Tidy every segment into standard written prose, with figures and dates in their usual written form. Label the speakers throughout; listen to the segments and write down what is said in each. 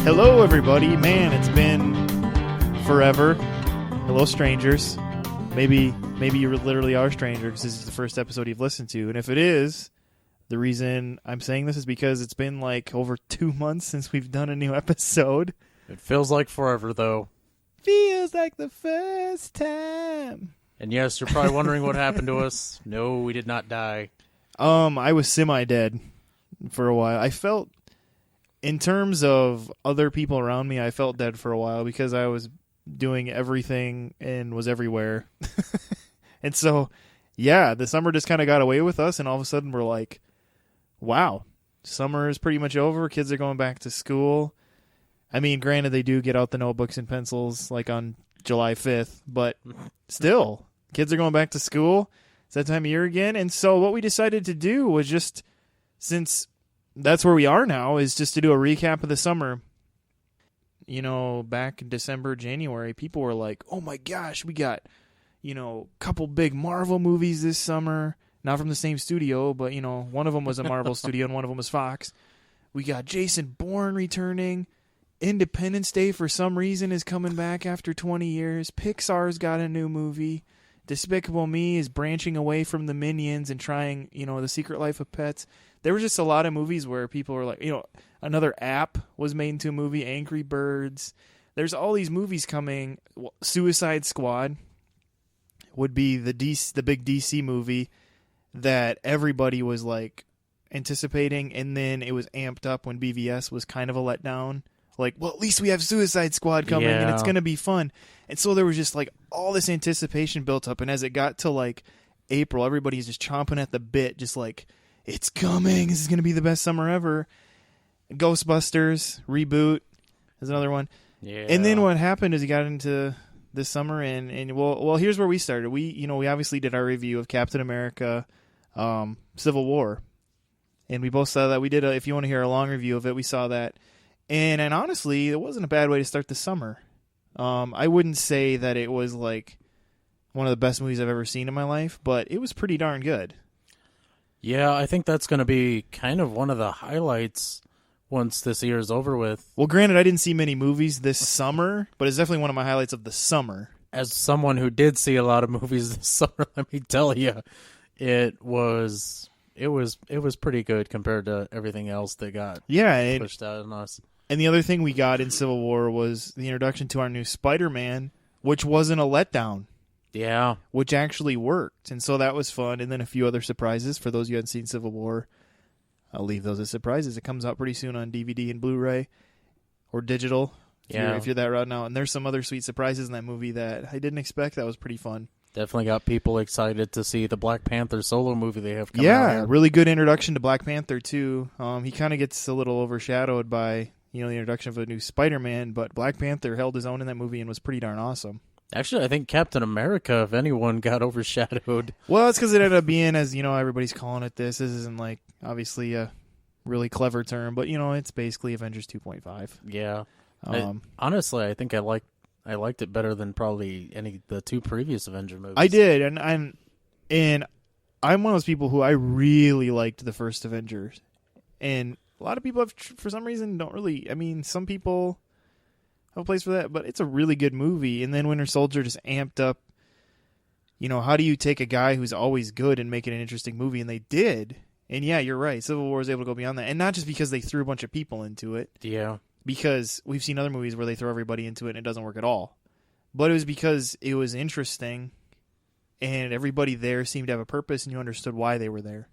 Speaker 1: Hello, everybody. Man, it's been forever. Hello, strangers. Maybe you literally are strangers because this is the first episode you've listened to. And if it is, the reason I'm saying this is because it's been like over 2 months since we've done a new episode.
Speaker 2: It feels like forever, though.
Speaker 1: Feels like the first time.
Speaker 2: And yes, you're probably wondering what happened to us. No, we did not die.
Speaker 1: I was semi-dead for a while. I felt, in terms of other people around me, I felt dead for a while because I was doing everything and was everywhere. And so, yeah, the summer just kind of got away with us, and all of a sudden we're like, wow, summer is pretty much over. Kids are going back to school. I mean, granted, they do get out the notebooks and pencils like on July 5th, but still, kids are going back to school. It's that time of year again. And so what we decided to do was just, since that's where we are now, is just to do a recap of the summer. You know, back in December, January, people were like, oh my gosh, we got, a couple big Marvel movies this summer. Not from the same studio, but, one of them was a Marvel studio and one of them was Fox. We got Jason Bourne returning. Independence Day, for some reason, is coming back after 20 years. Pixar's got a new movie. Despicable Me is branching away from the Minions and trying, The Secret Life of Pets. There was just a lot of movies where people were like, another app was made into a movie, Angry Birds. There's all these movies coming. Suicide Squad would be the big DC movie that everybody was like anticipating, and then it was amped up when BVS was kind of a letdown. Like, well, at least we have Suicide Squad coming, and it's going to be fun. And so there was just, like, all this anticipation built up. And as it got to, like, April, everybody's just chomping at the bit, just like, it's coming. This is going to be the best summer ever. Ghostbusters reboot is another one.
Speaker 2: Yeah.
Speaker 1: And then what happened is you got into this summer, and here's where we started. We obviously did our review of Captain America, Civil War. And we both saw that. We did, if you want to hear a long review of it, we saw that. And honestly, it wasn't a bad way to start the summer. I wouldn't say that it was like one of the best movies I've ever seen in my life, but it was pretty darn good.
Speaker 2: Yeah, I think that's going to be kind of one of the highlights once this year is over with.
Speaker 1: Well, granted, I didn't see many movies this summer, but it's definitely one of my highlights of the summer.
Speaker 2: As someone who did see a lot of movies this summer, let me tell you, it was pretty good compared to everything else that got pushed out on us.
Speaker 1: And the other thing we got in Civil War was the introduction to our new Spider-Man, which wasn't a letdown.
Speaker 2: Yeah.
Speaker 1: Which actually worked. And so that was fun. And then a few other surprises. For those of you who haven't seen Civil War, I'll leave those as surprises. It comes out pretty soon on DVD and Blu-ray or digital if you're that route now. And there's some other sweet surprises in that movie that I didn't expect. That was pretty fun.
Speaker 2: Definitely got people excited to see the Black Panther solo movie they have coming out.
Speaker 1: Yeah, really good introduction to Black Panther, too. He kind of gets a little overshadowed by the introduction of a new Spider-Man, but Black Panther held his own in that movie and was pretty darn awesome.
Speaker 2: Actually, I think Captain America, if anyone, got overshadowed.
Speaker 1: Well, it's because it ended up being, as everybody's calling it this. This isn't, like, obviously a really clever term, but, it's basically Avengers 2.5.
Speaker 2: Yeah. Honestly, I think I liked it better than probably the two previous Avenger movies.
Speaker 1: I did, and I'm one of those people who I really liked the first Avengers, and a lot of people have, for some reason, don't really. I mean, some people have a place for that, but it's a really good movie. And then Winter Soldier just amped up. How do you take a guy who's always good and make it an interesting movie? And they did. And yeah, you're right. Civil War was able to go beyond that, and not just because they threw a bunch of people into it.
Speaker 2: Yeah.
Speaker 1: Because we've seen other movies where they throw everybody into it and it doesn't work at all. But it was because it was interesting, and everybody there seemed to have a purpose, and you understood why they were there.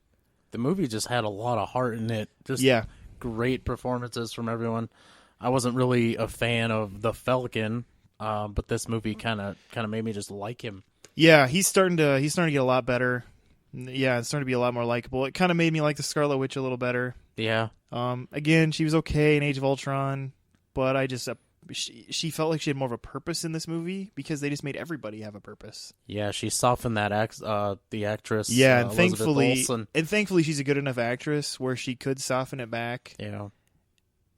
Speaker 2: The movie just had a lot of heart in it. Just great performances from everyone. I wasn't really a fan of the Falcon, but this movie kind of made me just like him. Yeah,
Speaker 1: he's starting to get a lot better. Yeah, it's starting to be a lot more likable. It kind of made me like the Scarlet Witch a little better.
Speaker 2: Yeah.
Speaker 1: Again, she was okay in Age of Ultron, but I just she felt like she had more of a purpose in this movie because they just made everybody have a purpose.
Speaker 2: Yeah, she softened that the actress.
Speaker 1: Yeah, and thankfully she's a good enough actress where she could soften it back.
Speaker 2: Yeah.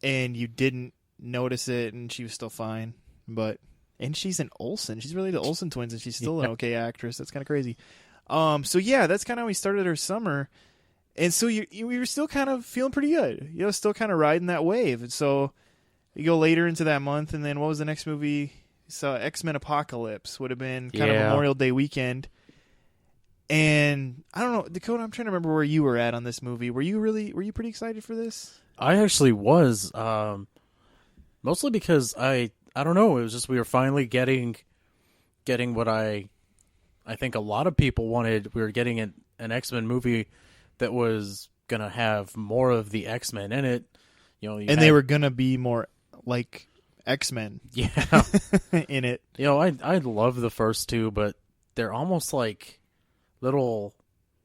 Speaker 2: And
Speaker 1: you didn't notice it, and she was still fine. And she's an Olsen. She's really the Olsen twins, and she's still an okay actress. That's kind of crazy. So yeah, that's kind of how we started our summer. And so we were still kind of feeling pretty good. Still kind of riding that wave. And so You go later into that month, and then what was the next movie? So Xmen Apocalypse would have been kind of Memorial Day weekend. And I don't know, Dakota, I'm trying to remember where you were at on this movie. Were you pretty excited for this?
Speaker 2: I actually was, mostly because I don't know, it was just we were finally getting what I think a lot of people wanted. We were getting an X-Men movie that was going to have more of the X-Men in it. They were going
Speaker 1: to be more like X-Men.
Speaker 2: Yeah.
Speaker 1: in it.
Speaker 2: I love the first two, but they're almost like little...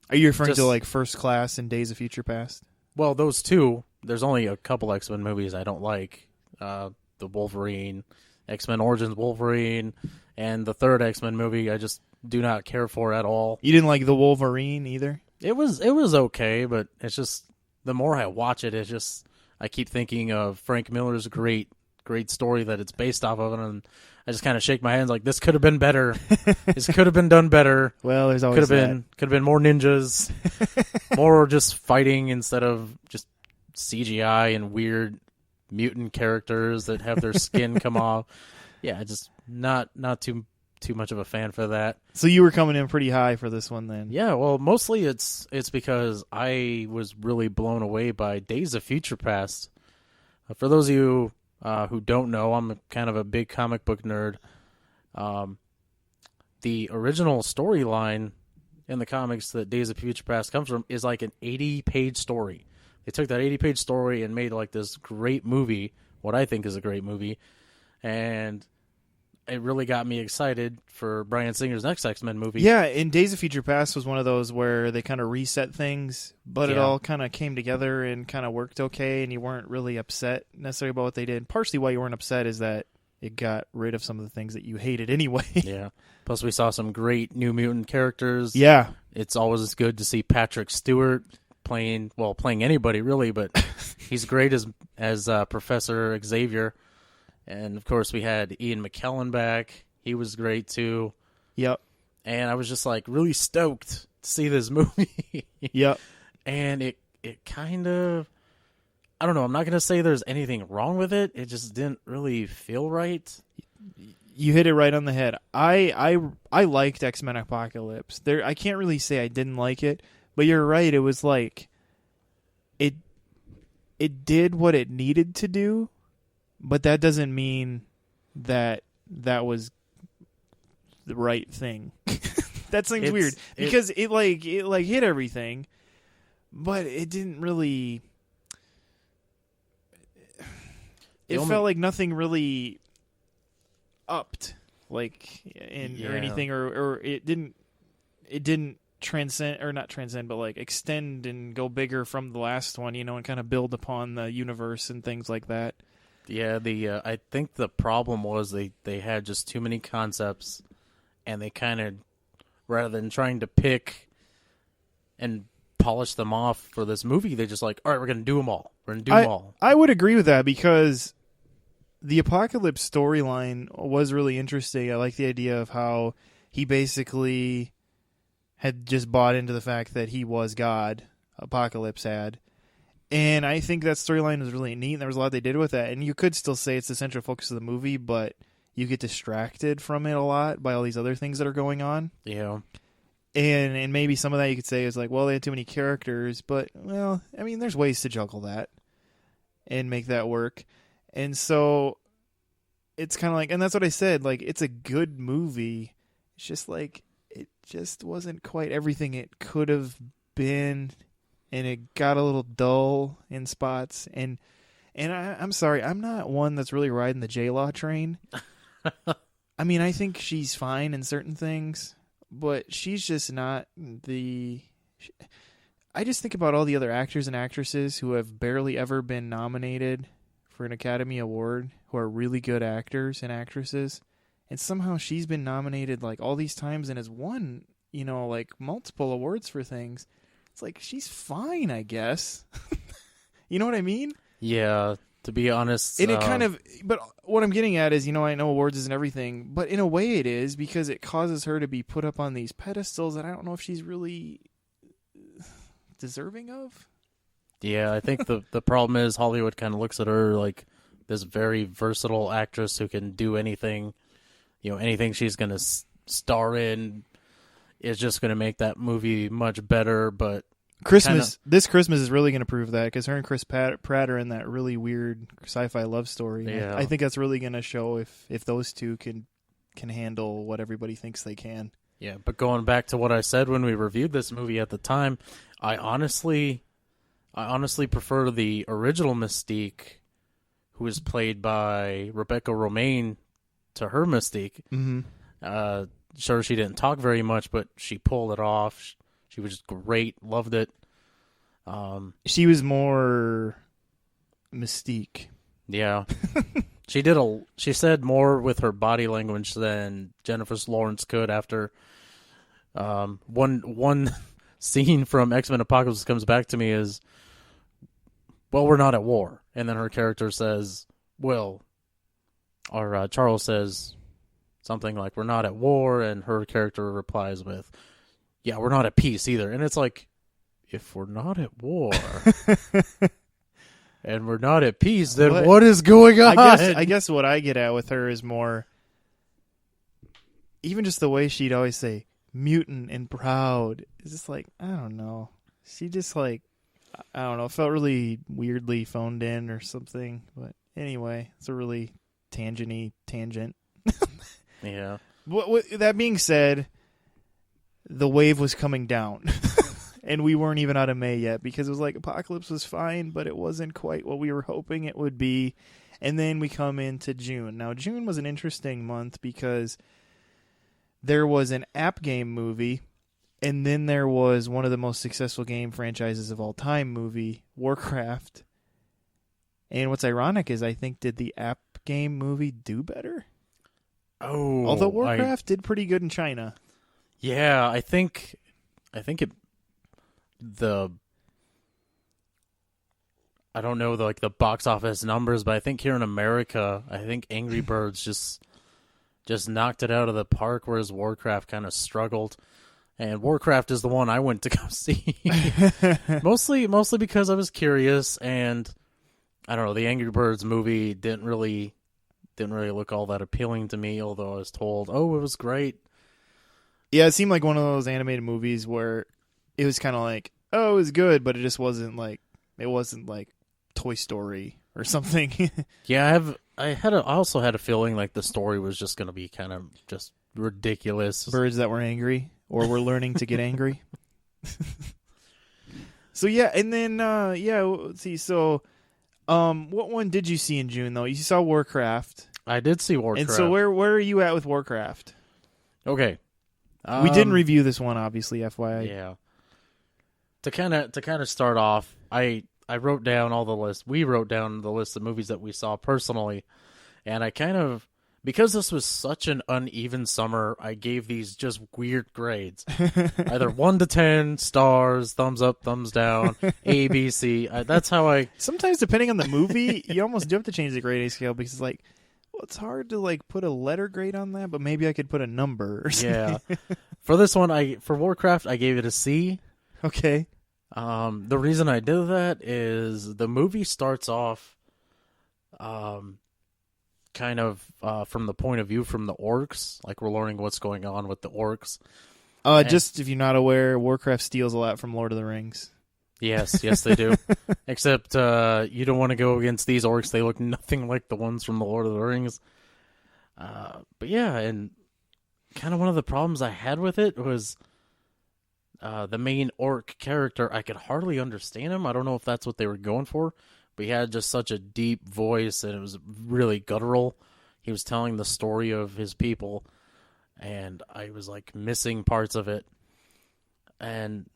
Speaker 1: Are you referring to like First Class and Days of Future Past?
Speaker 2: Well, those two, there's only a couple X-Men movies I don't like. The Wolverine, X-Men Origins Wolverine, and the third X-Men movie I just do not care for at all.
Speaker 1: You didn't like the Wolverine either?
Speaker 2: It was okay, but it's just, the more I watch it, it's just, I keep thinking of Frank Miller's great story that it's based off of, and I just kind of shake my hands like, this could have been better. This could have been done better.
Speaker 1: Well, there's always
Speaker 2: could have been more ninjas, more just fighting instead of just CGI and weird mutant characters that have their skin come off. Yeah, just not too much of a fan for that.
Speaker 1: So you were coming in pretty high for this one then?
Speaker 2: Yeah, well, mostly it's because I was really blown away by Days of Future Past. For those of you who don't know, I'm kind of a big comic book nerd. The original storyline in the comics that Days of Future Past comes from is like an 80-page story. They took that 80-page story and made like this great movie, what I think is a great movie, and it really got me excited for Bryan Singer's next X-Men movie.
Speaker 1: Yeah, and Days of Future Past was one of those where they kind of reset things, but it all kind of came together and kind of worked okay, and you weren't really upset necessarily about what they did. Partially why you weren't upset is that it got rid of some of the things that you hated anyway.
Speaker 2: Yeah. Plus we saw some great New Mutant characters.
Speaker 1: Yeah.
Speaker 2: It's always good to see Patrick Stewart playing anybody really, but he's great as Professor Xavier. And, of course, we had Ian McKellen back. He was great, too.
Speaker 1: Yep.
Speaker 2: And I was just, like, really stoked to see this movie.
Speaker 1: Yep.
Speaker 2: And it kind of... I don't know. I'm not going to say there's anything wrong with it. It just didn't really feel right.
Speaker 1: You hit it right on the head. I liked X-Men Apocalypse. I can't really say I didn't like it, but you're right. It was like... It did what it needed to do. But that doesn't mean that was the right thing. That seems weird because it hit everything, but it didn't really. It felt like nothing really upped, or anything, or it didn't transcend, or not transcend, but like extend and go bigger from the last one, and kind of build upon the universe and things like that.
Speaker 2: Yeah, I think the problem was they had just too many concepts, and they kind of, rather than trying to pick and polish them off for this movie, they just like, all right, we're going to do them all. We're going to do them all.
Speaker 1: I would agree with that because the Apocalypse storyline was really interesting. I like the idea of how he basically had just bought into the fact that he was God, Apocalypse had. And I think that storyline was really neat, and there was a lot they did with that. And you could still say it's the central focus of the movie, but you get distracted from it a lot by all these other things that are going on.
Speaker 2: Yeah.
Speaker 1: And maybe some of that you could say is like, well, they had too many characters. But, well, I mean, there's ways to juggle that and make that work. And so it's kind of like, and that's what I said, like, it's a good movie. It's just like, it just wasn't quite everything it could have been. And it got a little dull in spots. And I'm sorry, I'm not one that's really riding the J-Law train. I mean, I think she's fine in certain things, but she's just not the... I just think about all the other actors and actresses who have barely ever been nominated for an Academy Award, who are really good actors and actresses. And somehow she's been nominated like all these times and has won, like multiple awards for things. It's like, she's fine, I guess. You know what I mean?
Speaker 2: Yeah, to be honest.
Speaker 1: And it kind of, but what I'm getting at is, I know awards isn't everything, but in a way it is, because it causes her to be put up on these pedestals that I don't know if she's really deserving of.
Speaker 2: Yeah, I think the problem is Hollywood kind of looks at her like this very versatile actress who can do anything. Anything she's going to star in is just going to make that movie much better. But
Speaker 1: this Christmas is really going to prove that, because her and Chris Pratt are in that really weird sci-fi love story.
Speaker 2: Yeah.
Speaker 1: I think that's really going to show if those two can handle what everybody thinks they can.
Speaker 2: Yeah, but going back to what I said when we reviewed this movie at the time, I honestly prefer the original Mystique, who was played by Rebecca Romijn, to her Mystique.
Speaker 1: Mm-hmm.
Speaker 2: Sure, she didn't talk very much, but she pulled it off. She was just great. Loved it.
Speaker 1: She was more Mystique.
Speaker 2: Yeah. She said more with her body language than Jennifer Lawrence could after one scene from Xmen Apocalypse comes back to me is, well, we're not at war. And then her character says, well, or Charles says something like, we're not at war. And her character replies with, yeah, we're not at peace either. And it's like, if we're not at war and we're not at peace, then what is going on?
Speaker 1: I guess what I get at with her is more, even just the way she'd always say mutant and proud. It's just like, I don't know. She just like, I don't know, felt really weirdly phoned in or something. But anyway, it's a really tangent.
Speaker 2: Yeah.
Speaker 1: That being said, the wave was coming down. And we weren't even out of May yet, because it was like Apocalypse was fine, but it wasn't quite what we were hoping it would be. And then we come into June. Now, June was an interesting month because there was an app game movie, and then there was one of the most successful game franchises of all time movie, Warcraft. And what's ironic is I think, did the app game movie do better?
Speaker 2: Oh,
Speaker 1: although Warcraft did pretty good in China.
Speaker 2: Yeah, I think I don't know the box office numbers, but I think here in America, I think Angry Birds just knocked it out of the park, whereas Warcraft kind of struggled. And Warcraft is the one I went to go see, mostly because I was curious, and I don't know, the Angry Birds movie didn't really look all that appealing to me, although I was told, oh, it was great.
Speaker 1: Yeah, it seemed like one of those animated movies where it was kind of like, oh, it was good, but it just wasn't like Toy Story or something.
Speaker 2: Yeah, I also had a feeling like the story was just going to be kind of just ridiculous.
Speaker 1: Birds that were angry or were learning to get angry. So yeah, and then let's see. So, what one did you see in June though? You saw Warcraft.
Speaker 2: I did see Warcraft.
Speaker 1: And so where are you at with Warcraft?
Speaker 2: Okay.
Speaker 1: We didn't review this one, obviously, FYI.
Speaker 2: Yeah. To kind of start off, I wrote down all the list. We wrote down the list of movies that we saw personally, and I kind of, because this was such an uneven summer, I gave these just weird grades. Either 1 to 10 stars, thumbs up, thumbs down, A, B, C. That's how I.
Speaker 1: Sometimes, depending on the movie, you almost do have to change the grading scale, because it's like, well, it's hard to like put a letter grade on that, but maybe I could put a number or something.
Speaker 2: Yeah. For this one, for Warcraft, I gave it a C.
Speaker 1: Okay.
Speaker 2: The reason I did that is the movie starts off kind of from the point of view from the orcs, like we're learning what's going on with the orcs.
Speaker 1: Just if you're not aware, Warcraft steals a lot from Lord of the Rings.
Speaker 2: Yes, they do. Except you don't want to go against these orcs. They look nothing like the ones from the Lord of the Rings. But yeah, and kind of one of the problems I had with it was the main orc character. I could hardly understand him. I don't know if that's what they were going for, but he had just such a deep voice, and it was really guttural. He was telling the story of his people, and I was like missing parts of it.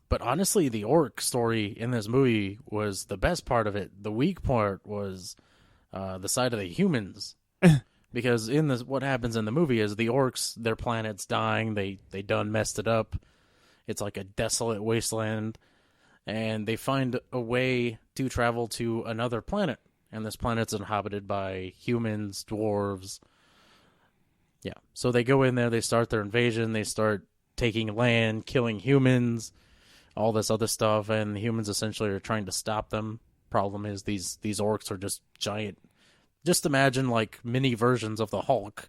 Speaker 2: But honestly, the orc story in this movie was the best part of it. The weak part was the side of the humans. Because what happens in the movie is the orcs, their planet's dying. They done messed it up. It's like a desolate wasteland. And they find a way to travel to another planet. And this planet's inhabited by humans, dwarves. Yeah. So they go in there, they start their invasion, they start taking land, killing humans, all this other stuff, and the humans essentially are trying to stop them. Problem is these orcs are just giant just imagine like mini versions of the Hulk.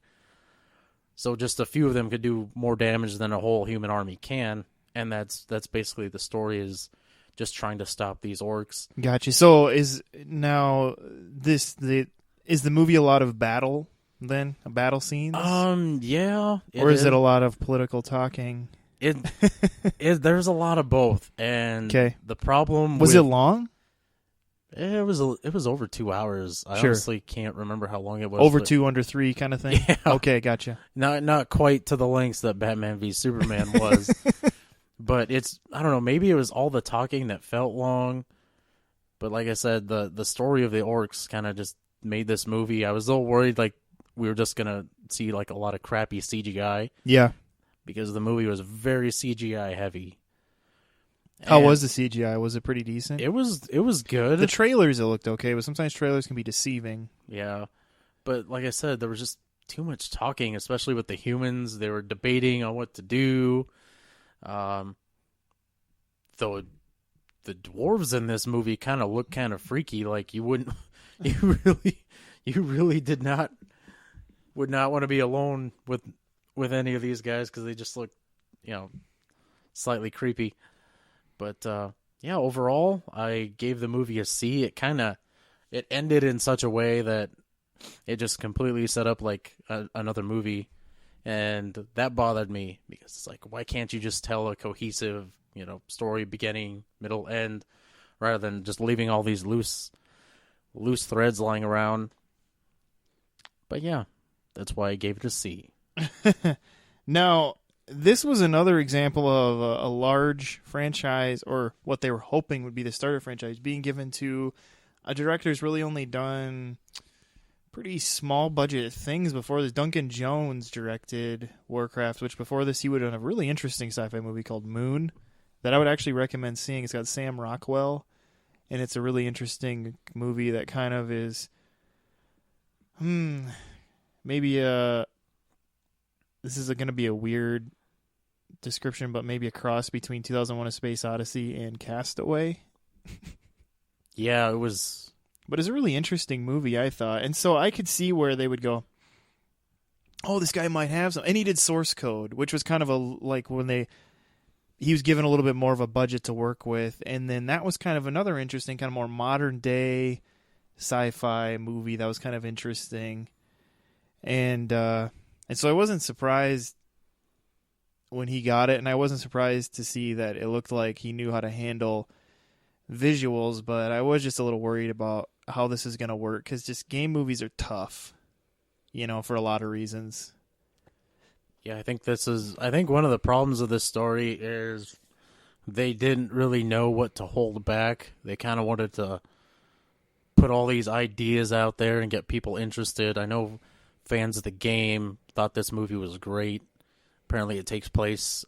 Speaker 2: So just a few of them could do more damage than a whole human army can, and that's basically the story, is just trying to stop these orcs.
Speaker 1: Gotcha. So is the movie a lot of battle then? Battle scenes?
Speaker 2: Yeah.
Speaker 1: Or is it a lot of political talking?
Speaker 2: There's a lot of both, and the problem
Speaker 1: was it long?
Speaker 2: It was over 2 hours. I honestly can't remember how long it was.
Speaker 1: Over 2, under 3 kind of thing?
Speaker 2: Yeah.
Speaker 1: Okay, gotcha.
Speaker 2: Not quite to the lengths that Batman v Superman was. But I don't know, maybe it was all the talking that felt long. But like I said, the story of the orcs kind of just made this movie. I was a little worried like we were just going to see like a lot of crappy CGI.
Speaker 1: Yeah.
Speaker 2: Because the movie was very CGI heavy.
Speaker 1: How was the CGI? Was it pretty decent?
Speaker 2: It was good.
Speaker 1: The trailers, it looked okay, but sometimes trailers can be deceiving.
Speaker 2: Yeah. But like I said, there was just too much talking, especially with the humans. They were debating on what to do. Though the dwarves in this movie kind of look kind of freaky. Like you wouldn't, you really would not want to be alone with any of these guys because they just look, slightly creepy. But overall, I gave the movie a C. It ended in such a way that it just completely set up like another movie, and that bothered me because it's like, why can't you just tell a cohesive, story, beginning, middle, end, rather than just leaving all these loose threads lying around? But yeah, that's why I gave it a C.
Speaker 1: Now, this was another example of a large franchise, or what they were hoping would be the starter franchise, being given to a director who's really only done pretty small budget things before this. Duncan Jones directed Warcraft, which before this he would have done a really interesting sci-fi movie called Moon that I would actually recommend seeing. It's got Sam Rockwell, and it's a really interesting movie that kind of is maybe this is going to be a weird description, but maybe a cross between 2001: A Space Odyssey and Castaway.
Speaker 2: Yeah, it was.
Speaker 1: But it's a really interesting movie, I thought. And so I could see where they would go, oh, this guy might have some. And he did Source Code, which was kind of he was given a little bit more of a budget to work with. And then that was kind of another interesting, kind of more modern day sci-fi movie that was kind of interesting. And so I wasn't surprised when he got it, and I wasn't surprised to see that it looked like he knew how to handle visuals, but I was just a little worried about how this is going to work, because just game movies are tough, for a lot of reasons.
Speaker 2: Yeah, I think one of the problems of this story is they didn't really know what to hold back. They kind of wanted to put all these ideas out there and get people interested. I know fans of the game thought this movie was great. Apparently it takes place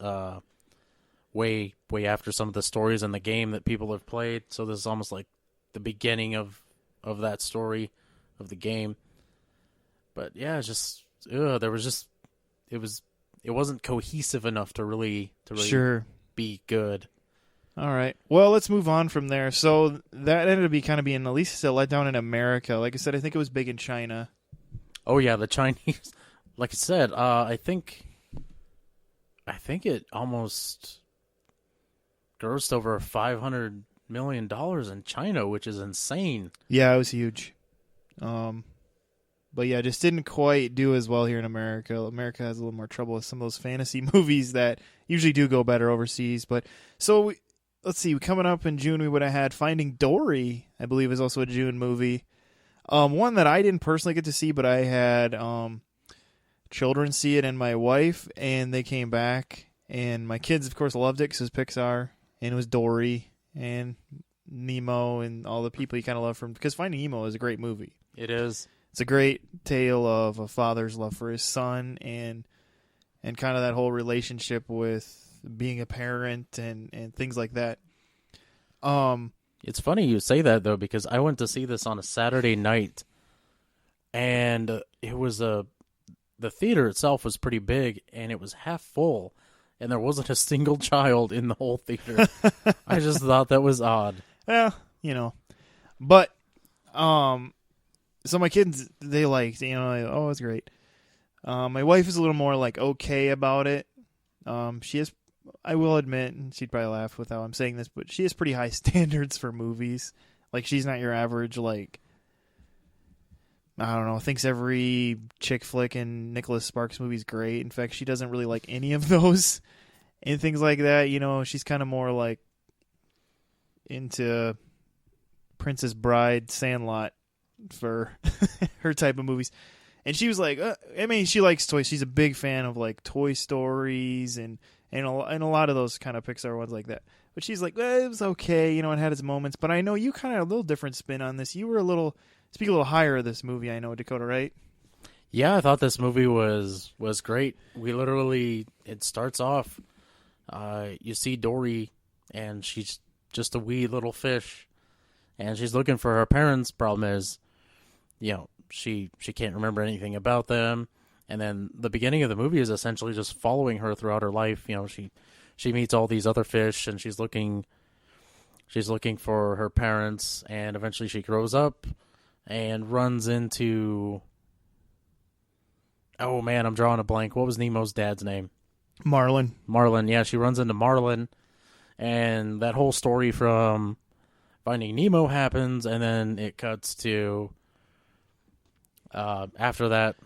Speaker 2: way after some of the stories in the game that people have played. So this is almost like the beginning of that story of the game. But yeah, it's just it wasn't cohesive enough to really
Speaker 1: sure
Speaker 2: be good.
Speaker 1: All right. Well, let's move on from there. So that ended up being at least a letdown in America. Like I said, I think it was big in China.
Speaker 2: Oh yeah, the Chinese. Like I said, I think it almost grossed over $500 million in China, which is insane.
Speaker 1: Yeah, it was huge. But yeah, just didn't quite do as well here in America. America has a little more trouble with some of those fantasy movies that usually do go better overseas. But so let's see, coming up in June, we would have had Finding Dory, I believe is also a June movie. One that I didn't personally get to see, but I had children see it and my wife, and they came back. And my kids, of course, loved it because it's Pixar, and it was Dory and Nemo and all the people you kind of love from. Because Finding Nemo is a great movie.
Speaker 2: It is.
Speaker 1: It's a great tale of a father's love for his son and kind of that whole relationship with being a parent and things like that.
Speaker 2: It's funny you say that, though, because I went to see this on a Saturday night, and it was the theater itself was pretty big, and it was half full, and there wasn't a single child in the whole theater. I just thought that was odd.
Speaker 1: Yeah, but So my kids, they liked, like, oh, it's great. My wife is a little more like okay about it. She has, I will admit, and she'd probably laugh with how I'm saying this, but she has pretty high standards for movies. Like, she's not your average, like, I don't know, thinks every chick flick in Nicholas Sparks movie is great. In fact, she doesn't really like any of those and things like that. She's kind of more like into Princess Bride, Sandlot for her type of movies. And she was like, she likes toys. She's a big fan of like Toy Stories and a lot of those kind of Pixar ones like that. But she's like, it was okay, it had its moments. But I know you kind of had a little different spin on this. You were speak a little higher of this movie, I know, Dakota, right?
Speaker 2: Yeah, I thought this movie was great. It starts off, you see Dory, and she's just a wee little fish, and she's looking for her parents. Problem is, she can't remember anything about them. And then the beginning of the movie is essentially just following her throughout her life. She meets all these other fish, and she's looking for her parents, and eventually she grows up and runs into... Oh, man, I'm drawing a blank. What was Nemo's dad's name?
Speaker 1: Marlin.
Speaker 2: Marlin, yeah, she runs into Marlin, and that whole story from Finding Nemo happens, and then it cuts to... after that,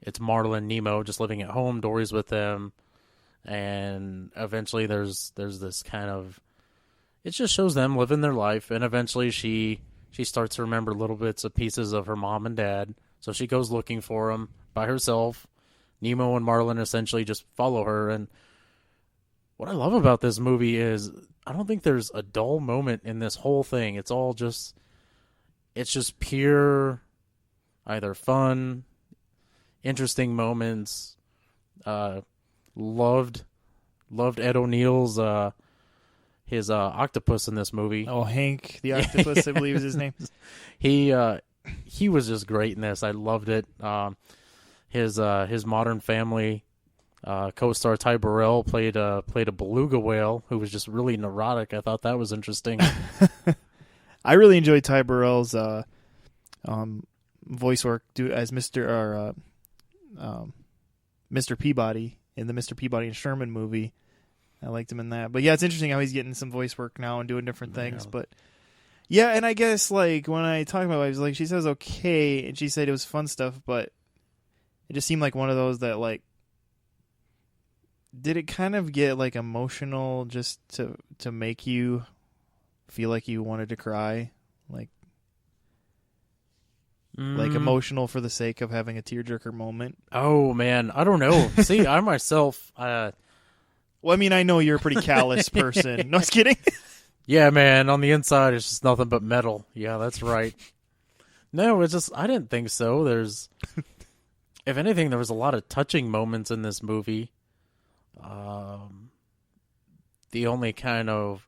Speaker 2: it's Marlin, Nemo just living at home. Dory's with them, and eventually there's this kind of... It just shows them living their life, and eventually she starts to remember little bits of pieces of her mom and dad, so she goes looking for them by herself. Nemo and Marlin essentially just follow her, and what I love about this movie is I don't think there's a dull moment in this whole thing. It's just pure either fun, interesting moments. Loved Ed O'Neill's his octopus in this movie.
Speaker 1: Oh, Hank the octopus, I believe is his name.
Speaker 2: He was just great in this. I loved it. His Modern Family co-star Ty Burrell played a beluga whale who was just really neurotic. I thought that was interesting.
Speaker 1: I really enjoyed Ty Burrell's voice work as Mr. Peabody in the Mr. Peabody and Sherman movie. I liked him in that. But yeah, it's interesting how he's getting some voice work now and doing different things. Yeah. But yeah, and I guess like when I talk about it, I was like, she says okay, and she said it was fun stuff, but it just seemed like one of those that like, did it kind of get like emotional just to make you feel like you wanted to cry? Like emotional for the sake of having a tearjerker moment?
Speaker 2: Oh man, I don't know. See, I myself,
Speaker 1: well, I mean, I know you're a pretty callous person. No, I was kidding.
Speaker 2: Yeah, man, on the inside it's just nothing but metal. Yeah, that's right. No, it's just, I didn't think so. If anything, there was a lot of touching moments in this movie. The only kind of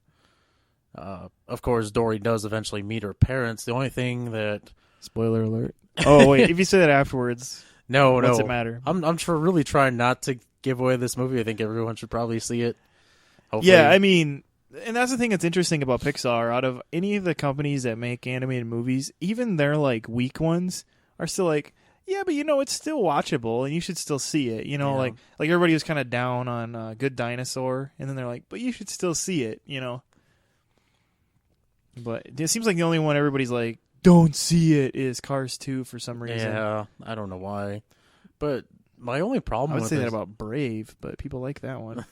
Speaker 2: course, Dory does eventually meet her parents. The only thing that...
Speaker 1: Spoiler alert. Oh, wait, if you say that afterwards,
Speaker 2: no,
Speaker 1: what's it matter?
Speaker 2: I'm really trying not to give away this movie. I think everyone should probably see it. Hopefully.
Speaker 1: Yeah, I mean, and that's the thing that's interesting about Pixar. Out of any of the companies that make animated movies, even their like weak ones are still like, yeah, but it's still watchable and you should still see it.
Speaker 2: Yeah.
Speaker 1: Like everybody was kind of down on Good Dinosaur, and then they're like, but you should still see it. But it seems like the only one everybody's like, don't see it, is Cars 2 for some reason.
Speaker 2: Yeah, I don't know why. But my only problem with
Speaker 1: I would say that about Brave, but people like that one.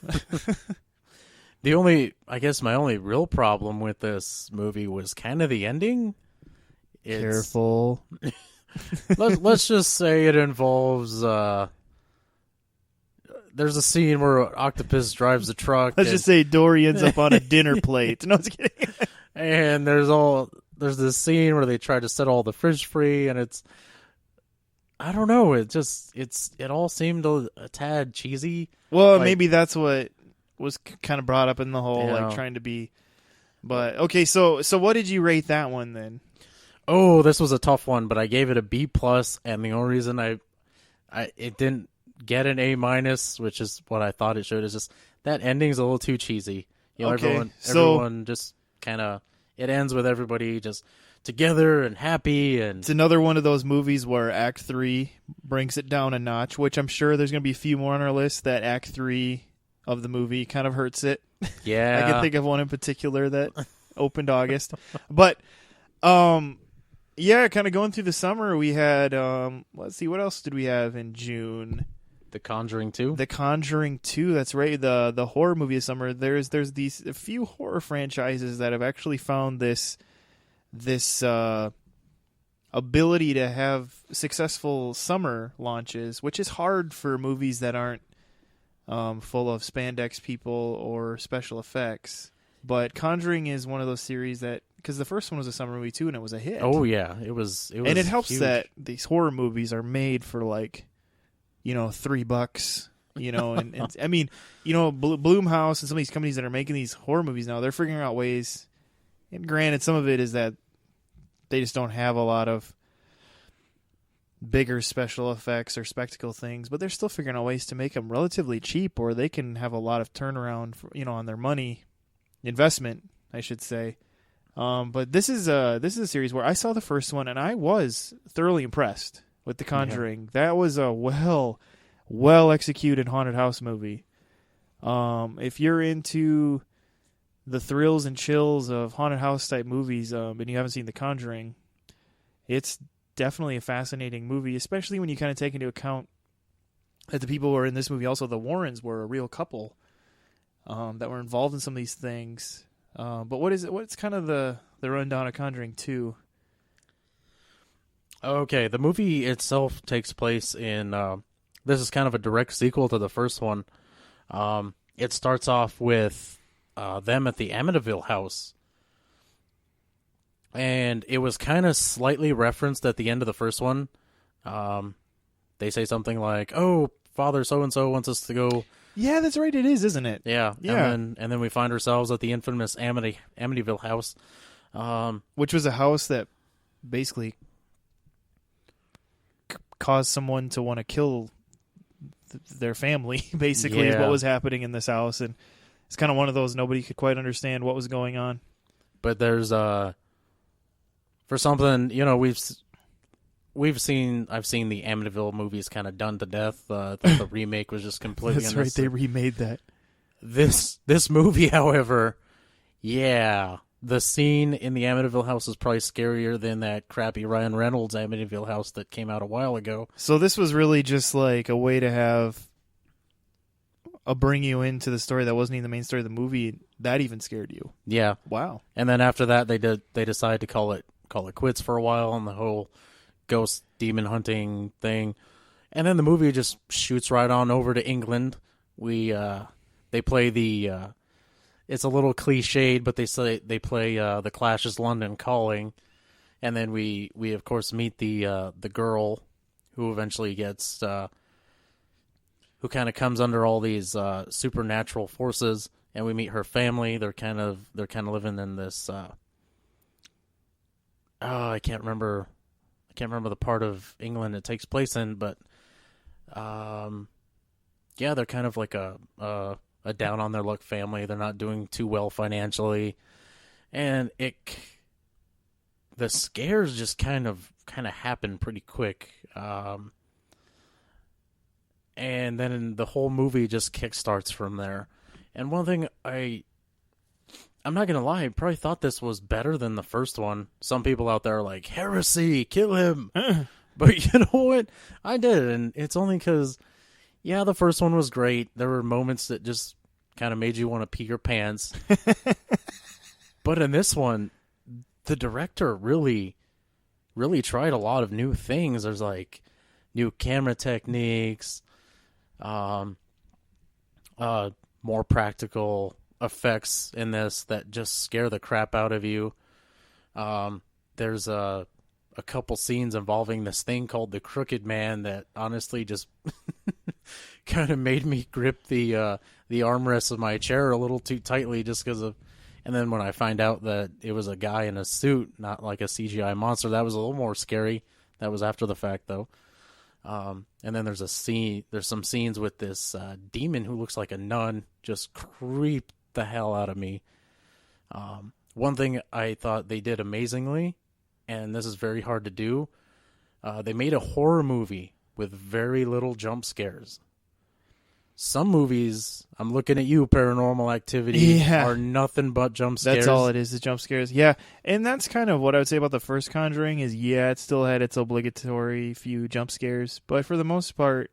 Speaker 2: My only real problem with this movie was kind of the ending.
Speaker 1: Careful.
Speaker 2: Let's just say it involves there's a scene where an octopus drives a truck.
Speaker 1: Let's just say Dory ends up on a dinner plate. No, I was kidding.
Speaker 2: And there's this scene where they try to set all the fish free, and it's, I don't know, it all seemed a tad cheesy.
Speaker 1: Well, maybe that's what was kind of brought up in the whole like trying to be. But okay, so what did you rate that one then?
Speaker 2: Oh, this was a tough one, but I gave it a B+, and the only reason it didn't get an A-, which is what I thought it should, is just that ending's a little too cheesy.
Speaker 1: Okay.
Speaker 2: Everyone just kind of it ends with everybody just together and happy. And
Speaker 1: it's another one of those movies where Act 3 brings it down a notch, which I'm sure there's going to be a few more on our list that Act 3 of the movie kind of hurts it.
Speaker 2: Yeah.
Speaker 1: I can think of one in particular that opened August. But, yeah, kind of going through the summer, we had, let's see, what else did we have in June?
Speaker 2: The Conjuring 2?
Speaker 1: The Conjuring 2, that's right, the horror movie of summer. There's a few horror franchises that have actually found this ability to have successful summer launches, which is hard for movies that aren't full of spandex people or special effects. But Conjuring is one of those series that, because the first one was a summer movie too, and it was a hit.
Speaker 2: Oh yeah, it was
Speaker 1: and it helps
Speaker 2: huge.
Speaker 1: that these horror movies are made for $3, and I mean, Blumhouse and some of these companies that are making these horror movies now, they're figuring out ways. And granted, some of it is that they just don't have a lot of bigger special effects or spectacle things, but they're still figuring out ways to make them relatively cheap, or they can have a lot of turnaround, on their money investment, I should say. But this is a series where I saw the first one and I was thoroughly impressed with The Conjuring. Yeah. That was a well executed haunted house movie. If you're into the thrills and chills of haunted house type movies, and you haven't seen The Conjuring, it's definitely a fascinating movie, especially when you kind of take into account that the people who are in this movie, also the Warrens, were a real couple that were involved in some of these things. But what's kind of the rundown of Conjuring 2?
Speaker 2: Okay, the movie itself takes place in, this is kind of a direct sequel to the first one. It starts off with them at the Amityville house. And it was kind of slightly referenced at the end of the first one. They say something like, "Oh, Father so-and-so wants us to go."
Speaker 1: Yeah, that's right. It is, isn't it?
Speaker 2: Yeah. And then we find ourselves at the infamous Amityville house.
Speaker 1: Which was a house that basically caused someone to want to kill their family, basically, is what was happening in this house. And it's kind of one of those nobody could quite understand what was going on.
Speaker 2: But there's, for something, I've seen the Amityville movies kind of done to death. The remake was just completely
Speaker 1: That's right, they remade that.
Speaker 2: This movie, however, the scene in the Amityville house is probably scarier than that crappy Ryan Reynolds Amityville house that came out a while ago.
Speaker 1: So this was really just like a way to have bring you into the story that wasn't even the main story of the movie. That even scared you.
Speaker 2: Yeah.
Speaker 1: Wow.
Speaker 2: And then after that, they decided to call it quits for a while on the whole ghost demon hunting thing. And then the movie just shoots right on over to England. They play the it's a little cliched, but they play the Clash's London Calling. And then we of course meet the girl who eventually gets who kind of comes under all these supernatural forces, and we meet her family. They're kind of living in this I can't remember the part of England it takes place in, but they're kind of like a down on their luck family. They're not doing too well financially, and the scares just kind of happen pretty quick. And then the whole movie just kickstarts from there. And one thing I'm not going to lie, I probably thought this was better than the first one. Some people out there are like, heresy, kill him. But you know what? I did. And it's only because, the first one was great. There were moments that just kind of made you want to pee your pants. But in this one, the director really, really tried a lot of new things. There's like new camera techniques, more practical effects in this that just scare the crap out of you. There's a couple scenes involving this thing called the Crooked Man that honestly just kind of made me grip the armrests of my chair a little too tightly just because of. And then when I find out that it was a guy in a suit, not like a CGI monster, that was a little more scary. That was after the fact, though. And then there's some scenes with this demon who looks like a nun, just creep the hell out of me. One thing I thought they did amazingly, and this is very hard to do, they made a horror movie with very little jump scares. Some movies, I'm looking at you, Paranormal Activity, are nothing but jump scares.
Speaker 1: That's all it is jump scares. Yeah, and that's kind of what I would say about the first Conjuring is, it still had its obligatory few jump scares, but for the most part,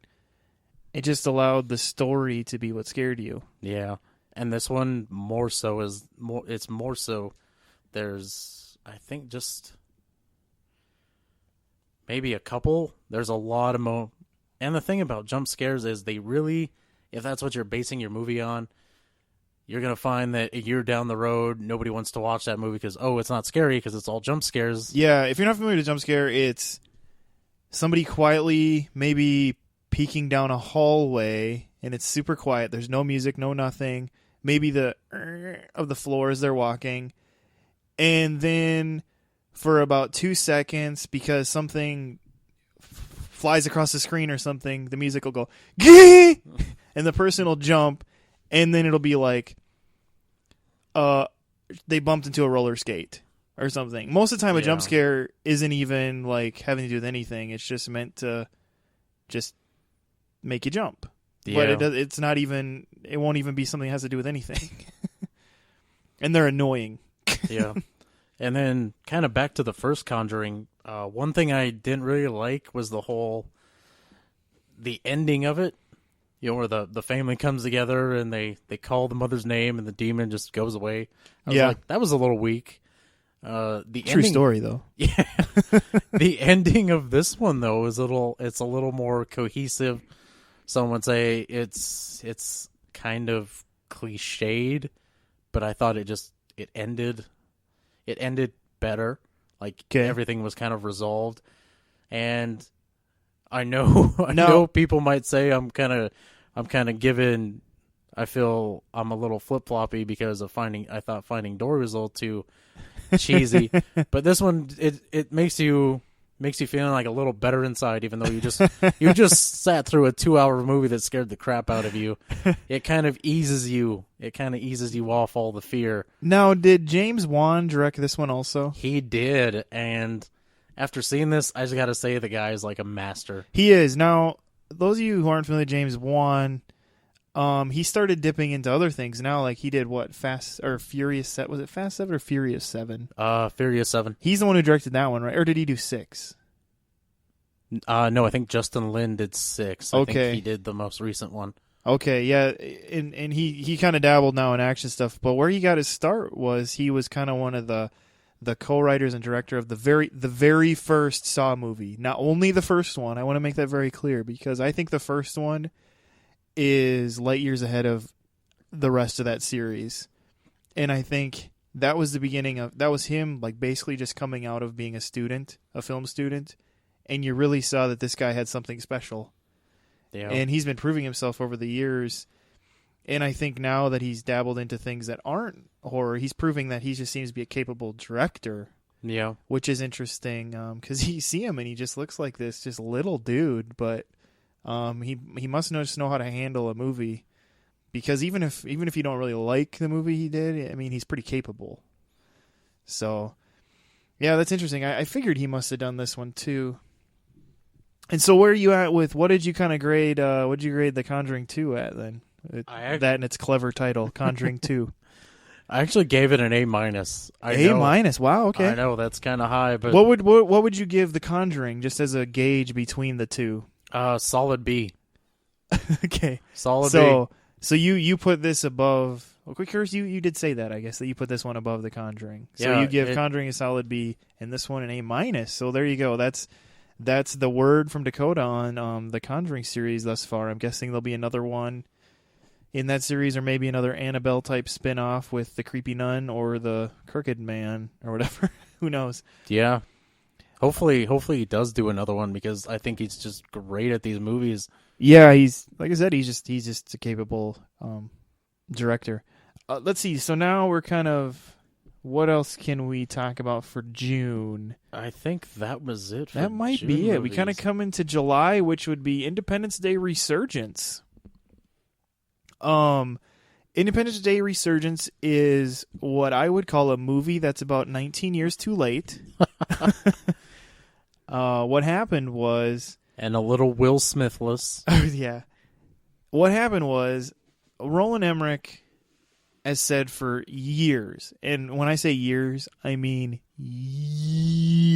Speaker 1: it just allowed the story to be what scared you.
Speaker 2: Yeah, and this one more so. There's, I think, just maybe a couple. There's a lot of and the thing about jump scares is they really... If that's what you're basing your movie on, you're going to find that a year down the road, nobody wants to watch that movie because, it's not scary because it's all jump scares.
Speaker 1: Yeah, if you're not familiar with a jump scare, it's somebody quietly maybe peeking down a hallway, and it's super quiet. There's no music, no nothing. Maybe the of the floor as they're walking. And then for about 2 seconds, because something flies across the screen or something, the music will go, Gee! And the person will jump, and then it'll be like they bumped into a roller skate or something. Most of the time, a jump scare isn't even like having to do with anything. It's just meant to just make you jump. Yeah. But it's not even. It won't even be something that has to do with anything. And they're annoying.
Speaker 2: Yeah. And then kind of back to the first Conjuring, one thing I didn't really like was the ending of it. Where the family comes together and they call the mother's name and the demon just goes away. I was like, that was a little weak.
Speaker 1: True story, though.
Speaker 2: Yeah. The ending of this one, though, is it's a little more cohesive. Some would say it's kind of cliched, but I thought it ended better. Like everything was kind of resolved. And I know people might say I'm kind of giving. I feel I'm a little flip floppy because I thought Finding Dory was a little too cheesy, but this one it makes you feeling like a little better inside, even though you just sat through a 2-hour movie that scared the crap out of you. It kind of eases you. It kind of eases you off all the fear.
Speaker 1: Now, did James Wan direct this one also?
Speaker 2: He did, and after seeing this, I just got to say the guy is like a master.
Speaker 1: He is. Now, those of you who aren't familiar with James Wan, he started dipping into other things now. Like he did Furious 7? Was it Fast 7 or Furious 7?
Speaker 2: Furious 7.
Speaker 1: He's the one who directed that one, right? Or did he do 6?
Speaker 2: No, I think Justin Lin did 6. I think he did the most recent one.
Speaker 1: Okay, yeah, and he kind of dabbled now in action stuff, but where he got his start was he was kind of one of the co-writers and director of the very first Saw movie. Not only the first one, I want to make that very clear, because I think the first one is light years ahead of the rest of that series. And I think that was the beginning that was him like basically just coming out of being a film student, and you really saw that this guy had something special. Yeah. And he's been proving himself over the years. And I think now that he's dabbled into things that aren't horror, he's proving that he just seems to be a capable director.
Speaker 2: Yeah.
Speaker 1: Which is interesting, because you see him and he just looks like this just little dude, but he must just know how to handle a movie, because even if you don't really like the movie he did, I mean, he's pretty capable. So, yeah, that's interesting. I figured he must have done this one too. And so where are you at with, what did you kind of grade, what did you grade The Conjuring 2 at then? That and its clever title, Conjuring 2.
Speaker 2: I actually gave it an A-.
Speaker 1: A-? Wow, okay.
Speaker 2: I know, that's kind of high, but...
Speaker 1: What would you give The Conjuring, just as a gauge between the two?
Speaker 2: Solid B.
Speaker 1: Okay.
Speaker 2: Solid B.
Speaker 1: So you put this above... Well, Kirk, you did say that, I guess, that you put this one above The Conjuring. So you give Conjuring a solid B, and this one an A-. So there you go. That's the word from Dakota on the Conjuring series thus far. I'm guessing there'll be another one in that series, or maybe another Annabelle-type spin-off with the creepy nun or the crooked man or whatever. Who knows?
Speaker 2: Yeah. Hopefully he does do another one, because I think he's just great at these movies.
Speaker 1: Yeah, he's, like I said, he's just a capable director. Let's see. So now we're kind of... What else can we talk about for June?
Speaker 2: I think that was it for
Speaker 1: That might
Speaker 2: June
Speaker 1: be it.
Speaker 2: movies.
Speaker 1: We kind of come into July, which would be Independence Day Resurgence. Independence Day Resurgence is what I would call a movie that's about 19 years too late. What happened was...
Speaker 2: And a little Will Smithless.
Speaker 1: Yeah. What happened was Roland Emmerich has said for years, and when I say years, I mean years,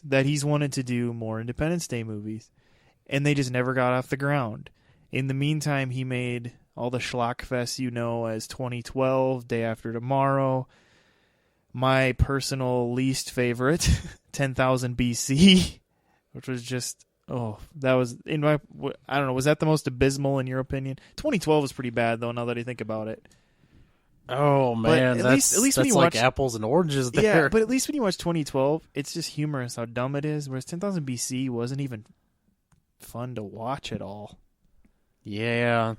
Speaker 1: that he's wanted to do more Independence Day movies. And they just never got off the ground. In the meantime, he made... all the schlockfests as 2012, Day After Tomorrow. My personal least favorite, 10,000 BC, which was just, that was, I don't know, was that the most abysmal in your opinion? 2012 was pretty bad, though, now that I think about it.
Speaker 2: Oh, man,
Speaker 1: at least when you
Speaker 2: like
Speaker 1: watch,
Speaker 2: apples and oranges there.
Speaker 1: Yeah, but at least when you watch 2012, it's just humorous how dumb it is, whereas 10,000 BC wasn't even fun to watch at all.
Speaker 2: Yeah.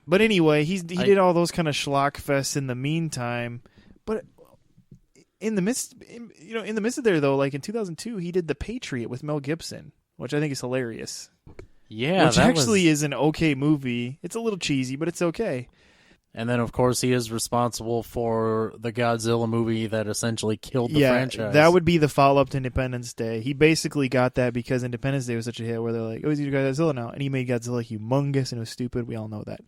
Speaker 1: But anyway, he did all those kind of schlock fests in the meantime. But in the midst of there though, like in 2002, he did The Patriot with Mel Gibson, which I think is hilarious.
Speaker 2: Yeah,
Speaker 1: which actually is an okay movie. It's a little cheesy, but it's okay.
Speaker 2: And then, of course, he is responsible for the Godzilla movie that essentially killed the franchise.
Speaker 1: That would be the follow-up to Independence Day. He basically got that because Independence Day was such a hit where they're like, he's doing Godzilla now. And he made Godzilla humongous and it was stupid. We all know that.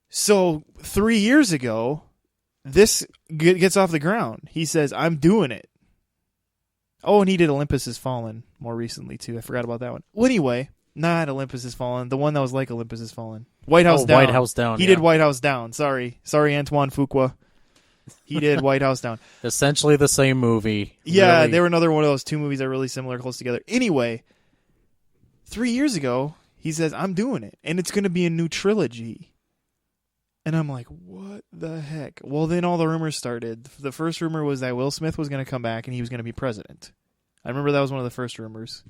Speaker 1: So 3 years ago, this gets off the ground. He says, I'm doing it. Oh, and he did Olympus Has Fallen more recently, too. I forgot about that one. Well, anyway, not Olympus Has Fallen. The one that was like Olympus Has Fallen. White House Down.
Speaker 2: White House Down.
Speaker 1: He did White House Down. Sorry, Antoine Fuqua. He did White House Down.
Speaker 2: Essentially the same movie.
Speaker 1: Yeah,
Speaker 2: really.
Speaker 1: They were another one of those two movies that are really similar, close together. Anyway, 3 years ago, he says, I'm doing it. And it's going to be a new trilogy. And I'm like, what the heck? Well, then all the rumors started. The first rumor was that Will Smith was going to come back and he was going to be president. I remember that was one of the first rumors.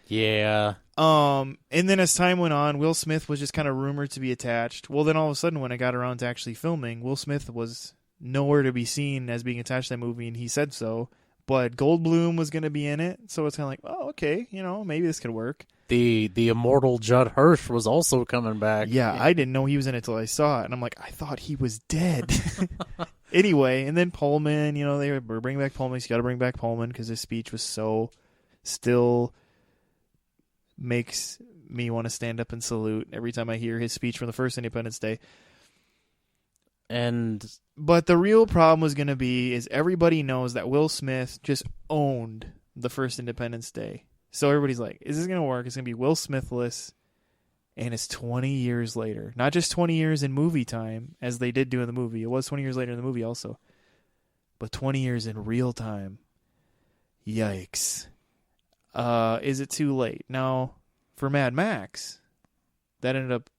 Speaker 2: Yeah.
Speaker 1: And then as time went on, Will Smith was just kind of rumored to be attached. Well, then all of a sudden, when I got around to actually filming, Will Smith was nowhere to be seen as being attached to that movie, and he said so. But Goldblum was going to be in it, so it's kind of like, oh, okay, maybe this could work.
Speaker 2: The immortal Judd Hirsch was also coming back.
Speaker 1: Yeah, I didn't know he was in it until I saw it, and I'm like, I thought he was dead. Anyway, and then Pullman, they were bringing back Pullman. You got to bring back Pullman because his speech was still makes me want to stand up and salute every time I hear his speech from the first Independence Day. But the real problem was going to be is everybody knows that Will Smith just owned the first Independence Day. So everybody's like, is this going to work? It's going to be Will Smithless, and it's 20 years later. Not just 20 years in movie time, as they did do in the movie. It was 20 years later in the movie also. But 20 years in real time. Yikes. Is it too late? Now, for Mad Max, that ended up,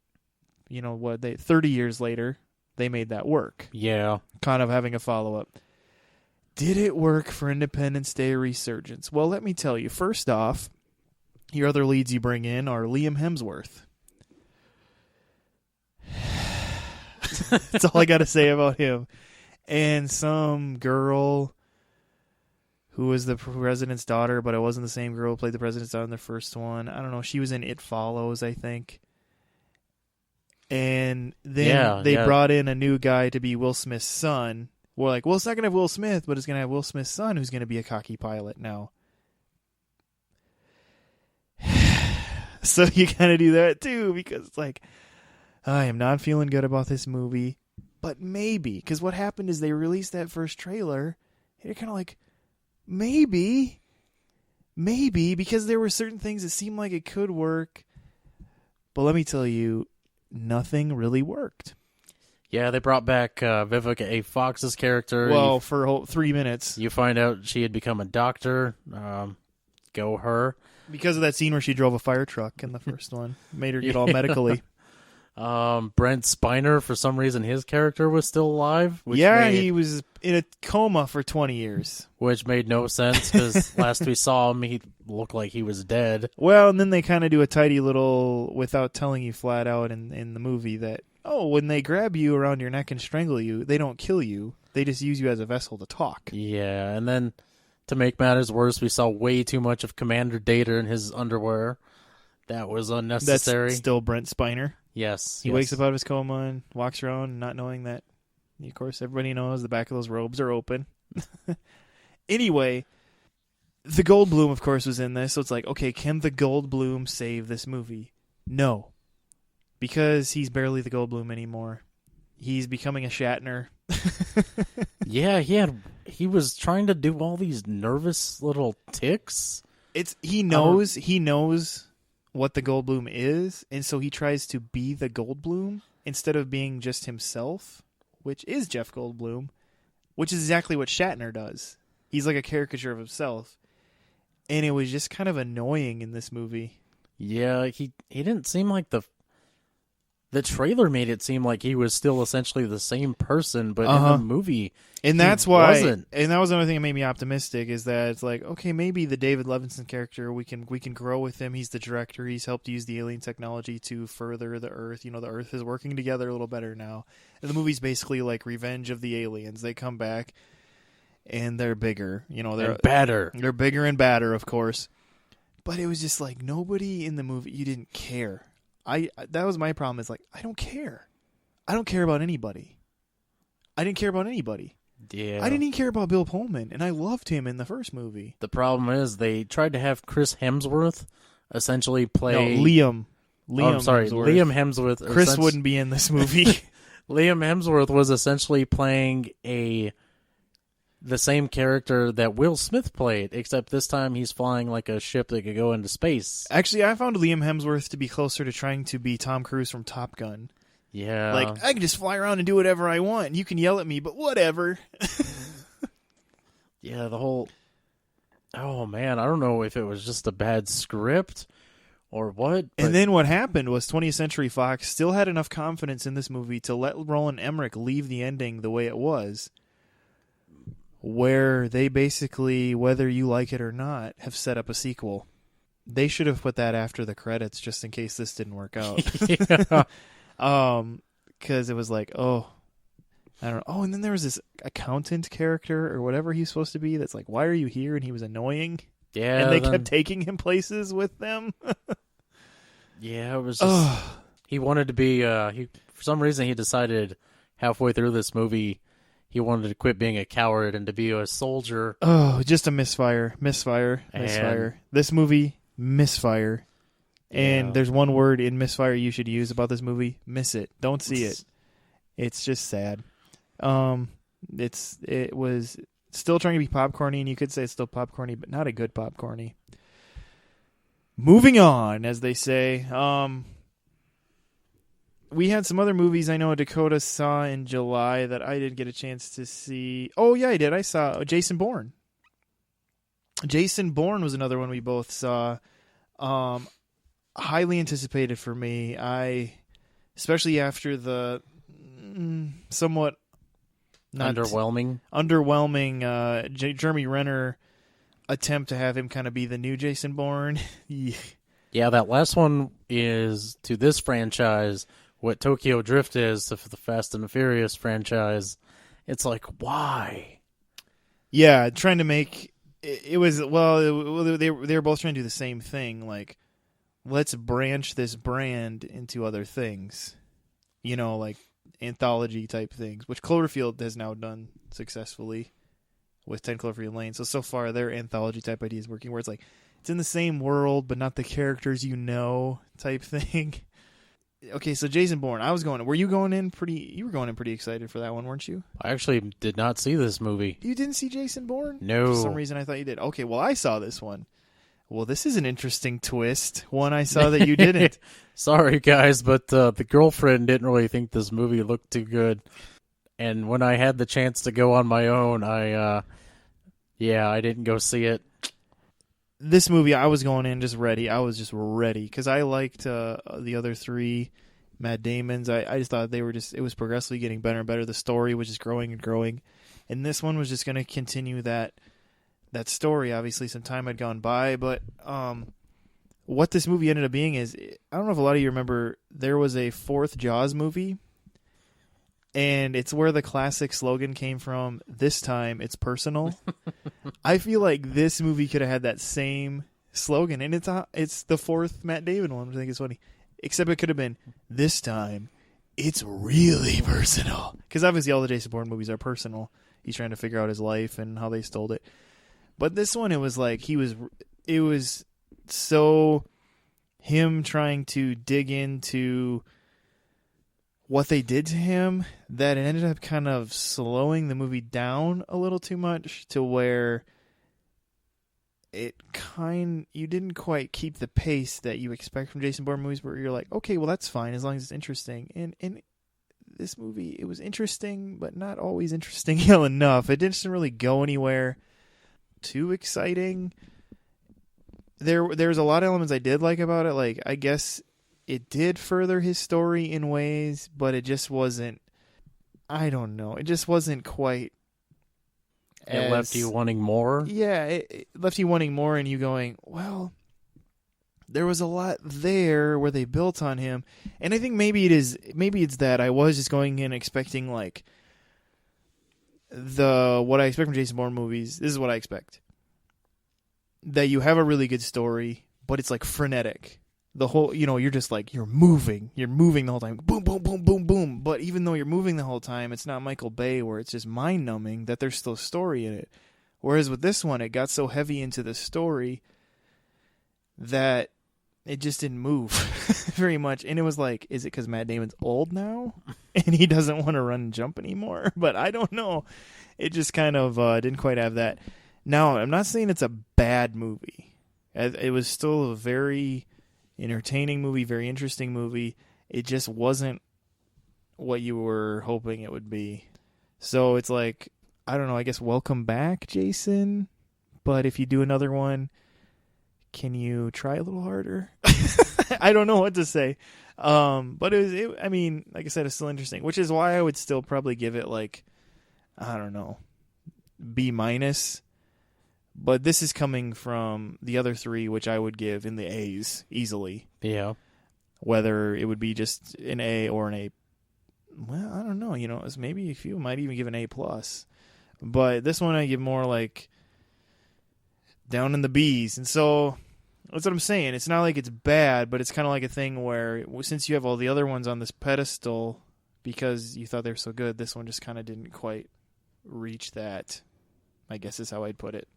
Speaker 1: 30 years later, they made that work.
Speaker 2: Yeah.
Speaker 1: Kind of having a follow-up. Did it work for Independence Day Resurgence? Well, let me tell you. First off, your other leads you bring in are Liam Hemsworth. That's all I got to say about him. And some girl who was the president's daughter, but it wasn't the same girl who played the president's daughter in the first one. I don't know. She was in It Follows, I think. And then they brought in a new guy to be Will Smith's son. We're like, well, it's not going to have Will Smith, but it's going to have Will Smith's son who's going to be a cocky pilot now. So you kind of do that too, because it's like, I am not feeling good about this movie, but maybe. Because what happened is they released that first trailer, and you're kind of like, maybe, because there were certain things that seemed like it could work. But let me tell you, nothing really worked.
Speaker 2: Yeah, they brought back Vivica A. Fox's character.
Speaker 1: Well, for a whole 3 minutes.
Speaker 2: You find out she had become a doctor. Go her.
Speaker 1: Because of that scene where she drove a fire truck in the first one. Made her get all medically.
Speaker 2: Brent Spiner, for some reason, his character was still alive.
Speaker 1: He was in a coma for 20 years.
Speaker 2: Which made no sense, because last we saw him, he looked like he was dead.
Speaker 1: Well, and then they kind of do a tidy little, without telling you flat out in the movie, that, when they grab you around your neck and strangle you, they don't kill you. They just use you as a vessel to talk.
Speaker 2: Yeah, and then, to make matters worse, we saw way too much of Commander Data in his underwear. That was unnecessary.
Speaker 1: That's still Brent Spiner.
Speaker 2: Yes.
Speaker 1: He wakes up out of his coma and walks around not knowing that, of course, everybody knows the back of those robes are open. Anyway, the Goldblum, of course, was in this. So it's like, okay, can the Goldblum save this movie? No. Because he's barely the Goldblum anymore. He's becoming a Shatner.
Speaker 2: Yeah, he was trying to do all these nervous little ticks.
Speaker 1: He knows what the Goldblum is, and so he tries to be the Goldblum instead of being just himself, which is Jeff Goldblum, which is exactly what Shatner does. He's like a caricature of himself. And it was just kind of annoying in this movie.
Speaker 2: Yeah, he didn't seem like the trailer made it seem like he was still essentially the same person, but in the movie,
Speaker 1: and that's why wasn't. And that was another thing that made me optimistic, is that it's like, okay, maybe the David Levinson character, we can grow with him. He's the director. He's helped use the alien technology to further the Earth. You know, the Earth is working together a little better now. And the movie's basically like Revenge of the Aliens. They come back and they're bigger. You know, they're
Speaker 2: badder.
Speaker 1: They're bigger and badder, of course. But it was just like nobody in the movie, you didn't care. That was my problem. Is like, I don't care. I don't care about anybody. I didn't care about anybody.
Speaker 2: Yeah.
Speaker 1: I didn't even care about Bill Pullman, and I loved him in the first movie.
Speaker 2: The problem is they tried to have Chris Hemsworth essentially play...
Speaker 1: No, Liam.
Speaker 2: I'm sorry,
Speaker 1: Hemsworth.
Speaker 2: Liam Hemsworth.
Speaker 1: Chris wouldn't be in this movie.
Speaker 2: Liam Hemsworth was essentially playing the same character that Will Smith played, except this time he's flying like a ship that could go into space.
Speaker 1: Actually, I found Liam Hemsworth to be closer to trying to be Tom Cruise from Top Gun.
Speaker 2: Yeah.
Speaker 1: Like, I can just fly around and do whatever I want. You can yell at me, but whatever.
Speaker 2: Yeah, the whole... Oh, man, I don't know if it was just a bad script or what. But...
Speaker 1: And then what happened was 20th Century Fox still had enough confidence in this movie to let Roland Emmerich leave the ending the way it was, where they basically, whether you like it or not, have set up a sequel. They should have put that after the credits just in case this didn't work out. Because it was like, I don't know. Oh, and then there was this accountant character or whatever he's supposed to be that's like, why are you here? And he was annoying.
Speaker 2: Yeah.
Speaker 1: And they kept taking him places with them.
Speaker 2: Yeah, it was just... He wanted to be... for some reason, he decided halfway through this movie... He wanted to quit being a coward and to be a soldier.
Speaker 1: Oh, just a misfire. This movie, misfire. And there's one word in misfire you should use about this movie. Miss it. Don't see it. It's just sad. It was still trying to be popcorny, and you could say it's still popcorny, but not a good popcorny. Moving on, as they say. We had some other movies I know Dakota saw in July that I didn't get a chance to see. Oh, yeah, I did. I saw Jason Bourne. Jason Bourne was another one we both saw. Highly anticipated for me. Especially after the somewhat
Speaker 2: underwhelming
Speaker 1: Jeremy Renner attempt to have him kind of be the new Jason Bourne.
Speaker 2: Yeah, that last one is to this franchise what Tokyo Drift is to the Fast and the Furious franchise. It's like, why?
Speaker 1: Yeah, trying to make it was they were both trying to do the same thing. Like, let's branch this brand into other things, like anthology type things, which Cloverfield has now done successfully with 10 Cloverfield Lane. So far, their anthology type idea is working, where it's like it's in the same world but not the characters type thing. Okay, so Jason Bourne, were you going in pretty excited for that one, weren't you?
Speaker 2: I actually did not see this movie.
Speaker 1: You didn't see Jason Bourne?
Speaker 2: No.
Speaker 1: For some reason I thought you did. Okay, well I saw this one. Well, this is an interesting twist. One I saw that you didn't.
Speaker 2: Sorry guys, but the girlfriend didn't really think this movie looked too good. And when I had the chance to go on my own, I didn't go see it.
Speaker 1: This movie, I was going in just ready. I was just ready because I liked the other three Matt Damons. I just thought it was progressively getting better and better. The story was just growing and growing. And this one was just going to continue that story. Obviously, some time had gone by. But what this movie ended up being is, I don't know if a lot of you remember, there was a fourth Jaws movie. And it's where the classic slogan came from, this time it's personal. I feel like this movie could have had that same slogan. And it's the fourth Matt Damon one, which I think is funny. except it could have been, this time, it's really personal. Because obviously all the Jason Bourne movies are personal. He's trying to figure out his life and how they stole it. But this one, it was like it was so him trying to dig into what they did to him that it ended up kind of slowing the movie down a little too much to where you didn't quite keep the pace that you expect from Jason Bourne movies, where you're like, okay, well, that's fine as long as it's interesting. And this movie, it was interesting, but not always interesting enough. It didn't really go anywhere too exciting. There's a lot of elements I did like about it. Like, I guess it did further his story in ways, but it just wasn't, I don't know, it just wasn't quite.
Speaker 2: It left you wanting more?
Speaker 1: Yeah, it left you wanting more, and you going, well, there was a lot there where they built on him. And I think maybe it's that I was just going in expecting, like, what I expect from Jason Bourne movies. This is what I expect. That you have a really good story, but it's, like, frenetic. The whole, you're just like, you're moving the whole time. Boom, boom, boom, boom, boom. But even though you're moving the whole time, it's not Michael Bay where it's just mind-numbing that there's still story in it. Whereas with this one, it got so heavy into the story that it just didn't move very much. And it was like, is it because Matt Damon's old now and he doesn't want to run and jump anymore? But I don't know. It just kind of didn't quite have that. Now, I'm not saying it's a bad movie. It was still a very entertaining movie, very interesting movie. It just wasn't what you were hoping it would be. So it's like, I don't know, I guess welcome back, Jason. But if you do another one, can you try a little harder? I don't know what to say. But I mean, like I said, it's still interesting, which is why I would still probably give it like, I don't know, B-. But this is coming from the other three, which I would give in the A's easily.
Speaker 2: Yeah.
Speaker 1: Whether it would be just an A or an A. Well, I don't know. Maybe a few might even give an A+. But this one I give more like down in the B's. And so that's what I'm saying. It's not like it's bad, but it's kind of like a thing where since you have all the other ones on this pedestal because you thought they were so good, this one just kind of didn't quite reach that, I guess is how I'd put it.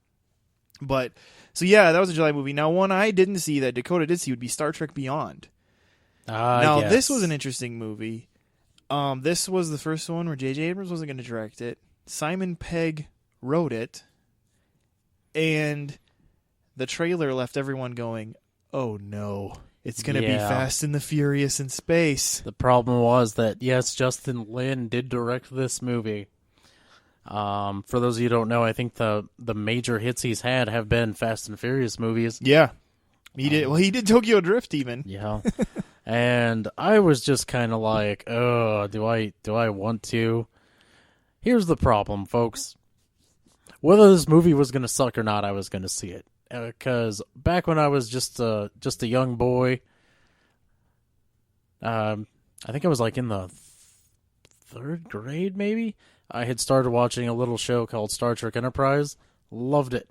Speaker 1: But, so yeah, that was a July movie. Now, one I didn't see that Dakota did see would be Star Trek Beyond. Now,
Speaker 2: yes.
Speaker 1: This was an interesting movie. This was the first one where J.J. Abrams wasn't going to direct it. Simon Pegg wrote it. And the trailer left everyone going, oh no, it's going to be Fast and the Furious in space.
Speaker 2: The problem was that, yes, Justin Lin did direct this movie. For those of you who don't know, I think the major hits he's had have been Fast and Furious movies.
Speaker 1: Yeah. He did. Well, he did Tokyo Drift even.
Speaker 2: Yeah. And I was just kind of like, oh, do I want to? Here's the problem, folks. Whether this movie was going to suck or not, I was going to see it. Because back when I was just a young boy, I think I was like in the third grade, maybe. I had started watching a little show called Star Trek Enterprise. Loved it.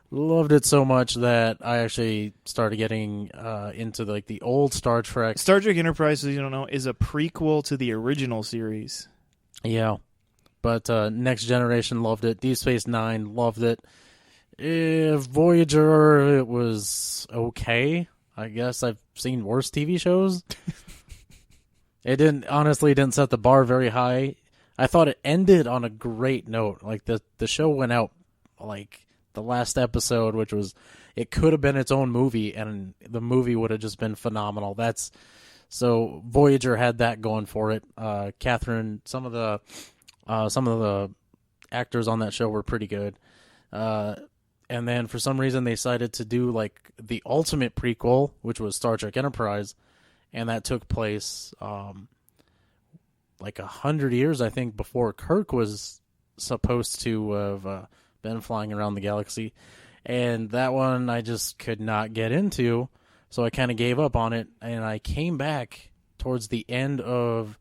Speaker 2: Loved it so much that I actually started getting into the old Star Trek.
Speaker 1: Star Trek Enterprise, as you don't know, is a prequel to the original series.
Speaker 2: Yeah. But Next Generation loved it. Deep Space Nine loved it. Voyager, it was okay. I guess I've seen worse TV shows. It honestly didn't set the bar very high. I thought it ended on a great note. Like the show went out like the last episode, which was, it could have been its own movie and the movie would have just been phenomenal. So Voyager had that going for it. Catherine, some of the actors on that show were pretty good. And then for some reason they decided to do like the ultimate prequel, which was Star Trek Enterprise. And that took place, like 100 years, I think, before Kirk was supposed to have been flying around the galaxy. And that one I just could not get into, so I kind of gave up on it. And I came back towards the end of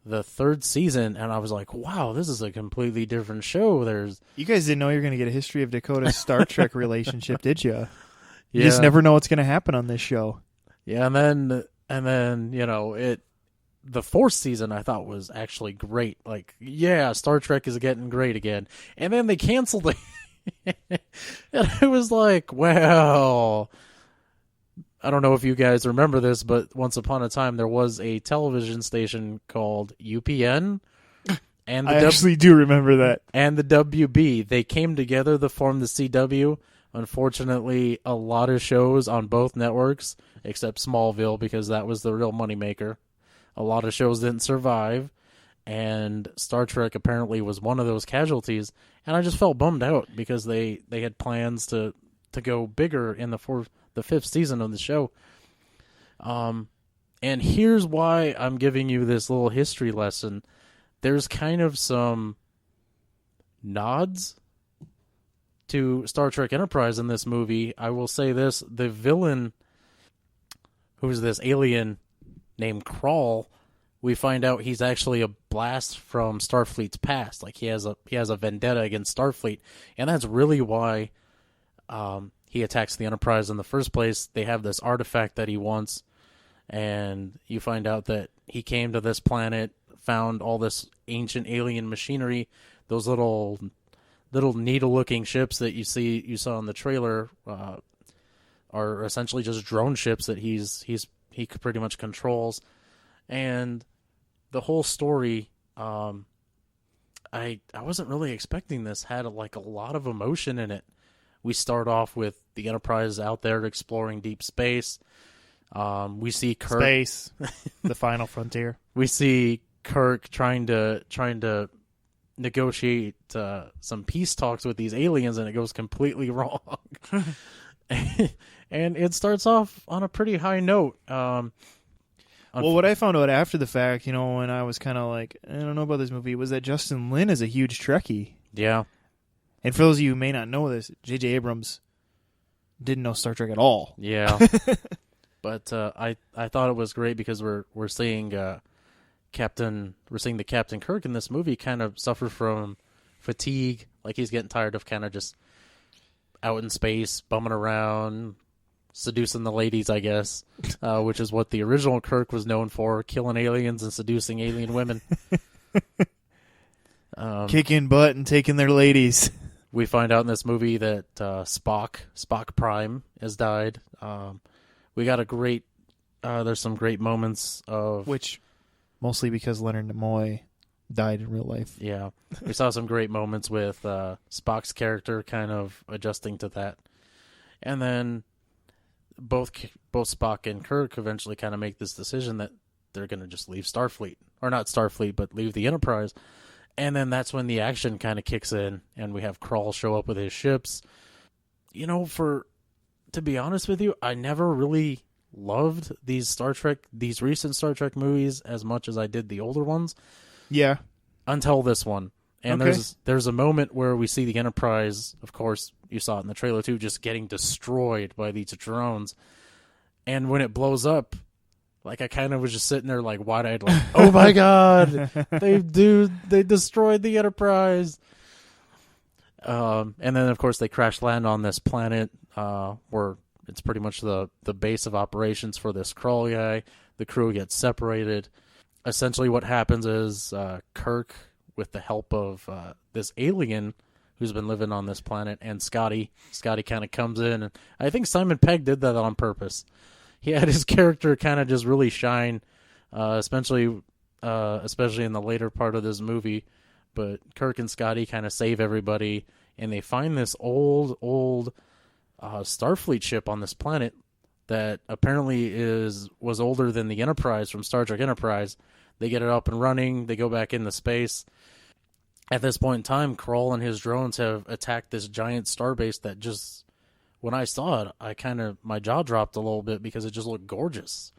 Speaker 2: the third season, and I was like, wow, this is a completely different show.
Speaker 1: You guys didn't know you were going to get a history of Dakota's Star Trek relationship, did you? You just never know what's going to happen on this show.
Speaker 2: Yeah, and then the fourth season I thought was actually great. Like, yeah, Star Trek is getting great again. And then they canceled it. And I was like, well, I don't know if you guys remember this, but once upon a time there was a television station called UPN. And
Speaker 1: I actually do remember that.
Speaker 2: And the WB. They came together to form the CW. Unfortunately, a lot of shows on both networks, except Smallville, because that was the real moneymaker. A lot of shows didn't survive, and Star Trek apparently was one of those casualties. And I just felt bummed out because they had plans to go bigger in the fifth season of the show. And here's why I'm giving you this little history lesson. There's kind of some nods to Star Trek Enterprise in this movie. I will say this: the villain, who's this alien named Krall, we find out he's actually a blast from Starfleet's past. Like, he has a vendetta against Starfleet, and that's really why he attacks the Enterprise in the first place. They have this artifact that he wants, and you find out that he came to this planet, found all this ancient alien machinery, those little needle-looking ships that you saw in the trailer are essentially just drone ships that he pretty much controls. And the whole story, I wasn't really expecting this. Had a lot of emotion in it. We start off with the Enterprise out there exploring deep space. We see Kirk,
Speaker 1: space, the final frontier.
Speaker 2: We see Kirk trying to negotiate some peace talks with these aliens, and it goes completely wrong. And it starts off on a pretty high note.
Speaker 1: Well, what I found out after the fact, when I was kind of like, I don't know about this movie, was that Justin Lin is a huge Trekkie.
Speaker 2: Yeah.
Speaker 1: And for those of you who may not know this, J.J. Abrams didn't know Star Trek at all.
Speaker 2: Yeah. But I thought it was great because we're seeing the Captain Kirk in this movie kind of suffer from fatigue. Like, he's getting tired of kind of just out in space, bumming around, seducing the ladies, I guess, which is what the original Kirk was known for, killing aliens and seducing alien women.
Speaker 1: Kicking butt and taking their ladies.
Speaker 2: We find out in this movie that Spock Prime has died. We got there's some great moments of...
Speaker 1: Which, mostly because Leonard Nimoy died in real life.
Speaker 2: Yeah. We saw some great moments with Spock's character kind of adjusting to that. And then both Spock and Kirk eventually kind of make this decision that they're going to just leave Starfleet. Or not Starfleet, but leave the Enterprise. And then that's when the action kind of kicks in, and we have Krall show up with his ships. To be honest with you, I never really loved these recent Star Trek movies as much as I did the older ones.
Speaker 1: Yeah.
Speaker 2: Until this one. And
Speaker 1: okay.
Speaker 2: there's a moment where we see the Enterprise, of course, you saw it in the trailer too, just getting destroyed by these drones. And when it blows up, like, I kind of was just sitting there like wide-eyed, like, oh my god, they destroyed the Enterprise. And then, of course, they crash land on this planet where it's pretty much the base of operations for this Krall guy. The crew gets separated. Essentially what happens is Kirk, with the help of this alien who's been living on this planet, and Scotty kind of comes in. And I think Simon Pegg did that on purpose. He had his character kind of just really shine, especially in the later part of this movie. But Kirk and Scotty kind of save everybody, and they find this old Starfleet ship on this planet that apparently was older than the Enterprise from Star Trek Enterprise. They get it up and running. They go back into space. At this point in time, Krall and his drones have attacked this giant starbase that just... When I saw it, my jaw dropped a little bit because it just looked gorgeous.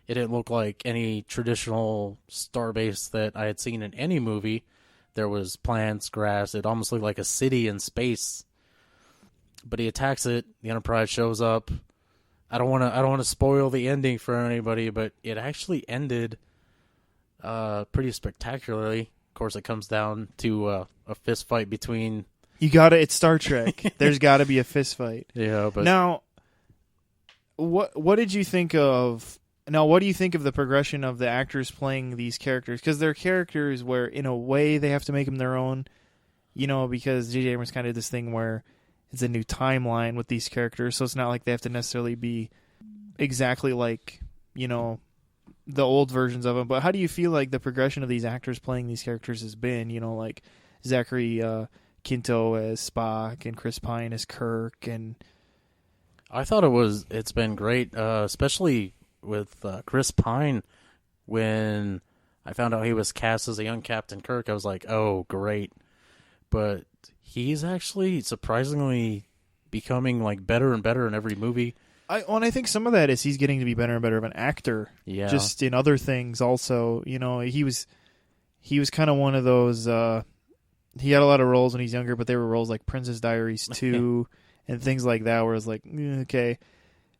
Speaker 2: It didn't look like any traditional starbase that I had seen in any movie. There was plants, grass. It almost looked like a city in space. But he attacks it. The Enterprise shows up. I don't want to spoil the ending for anybody, but it actually ended pretty spectacularly. Of course, it comes down to a fist fight between...
Speaker 1: You gotta, it's Star Trek. There's gotta be a fist fight.
Speaker 2: Yeah, but...
Speaker 1: Now, what did you think of? Now, what do you think of the progression of the actors playing these characters? Because they're characters where, in a way, they have to make them their own. Because J.J. Abrams kind of did this thing where it's a new timeline with these characters, so it's not like they have to necessarily be exactly like, the old versions of them. But how do you feel like the progression of these actors playing these characters has been? Like Zachary Quinto as Spock and Chris Pine as Kirk. And
Speaker 2: I thought it's been great, especially with Chris Pine. When I found out he was cast as a young Captain Kirk, I was like, oh, great. But he's actually surprisingly becoming like better and better in every movie.
Speaker 1: I think some of that is he's getting to be better and better of an actor.
Speaker 2: Yeah.
Speaker 1: Just in other things also. He was kind of one of those... he had a lot of roles when he's younger, but they were roles like Princess Diaries 2 and things like that where it's like, okay.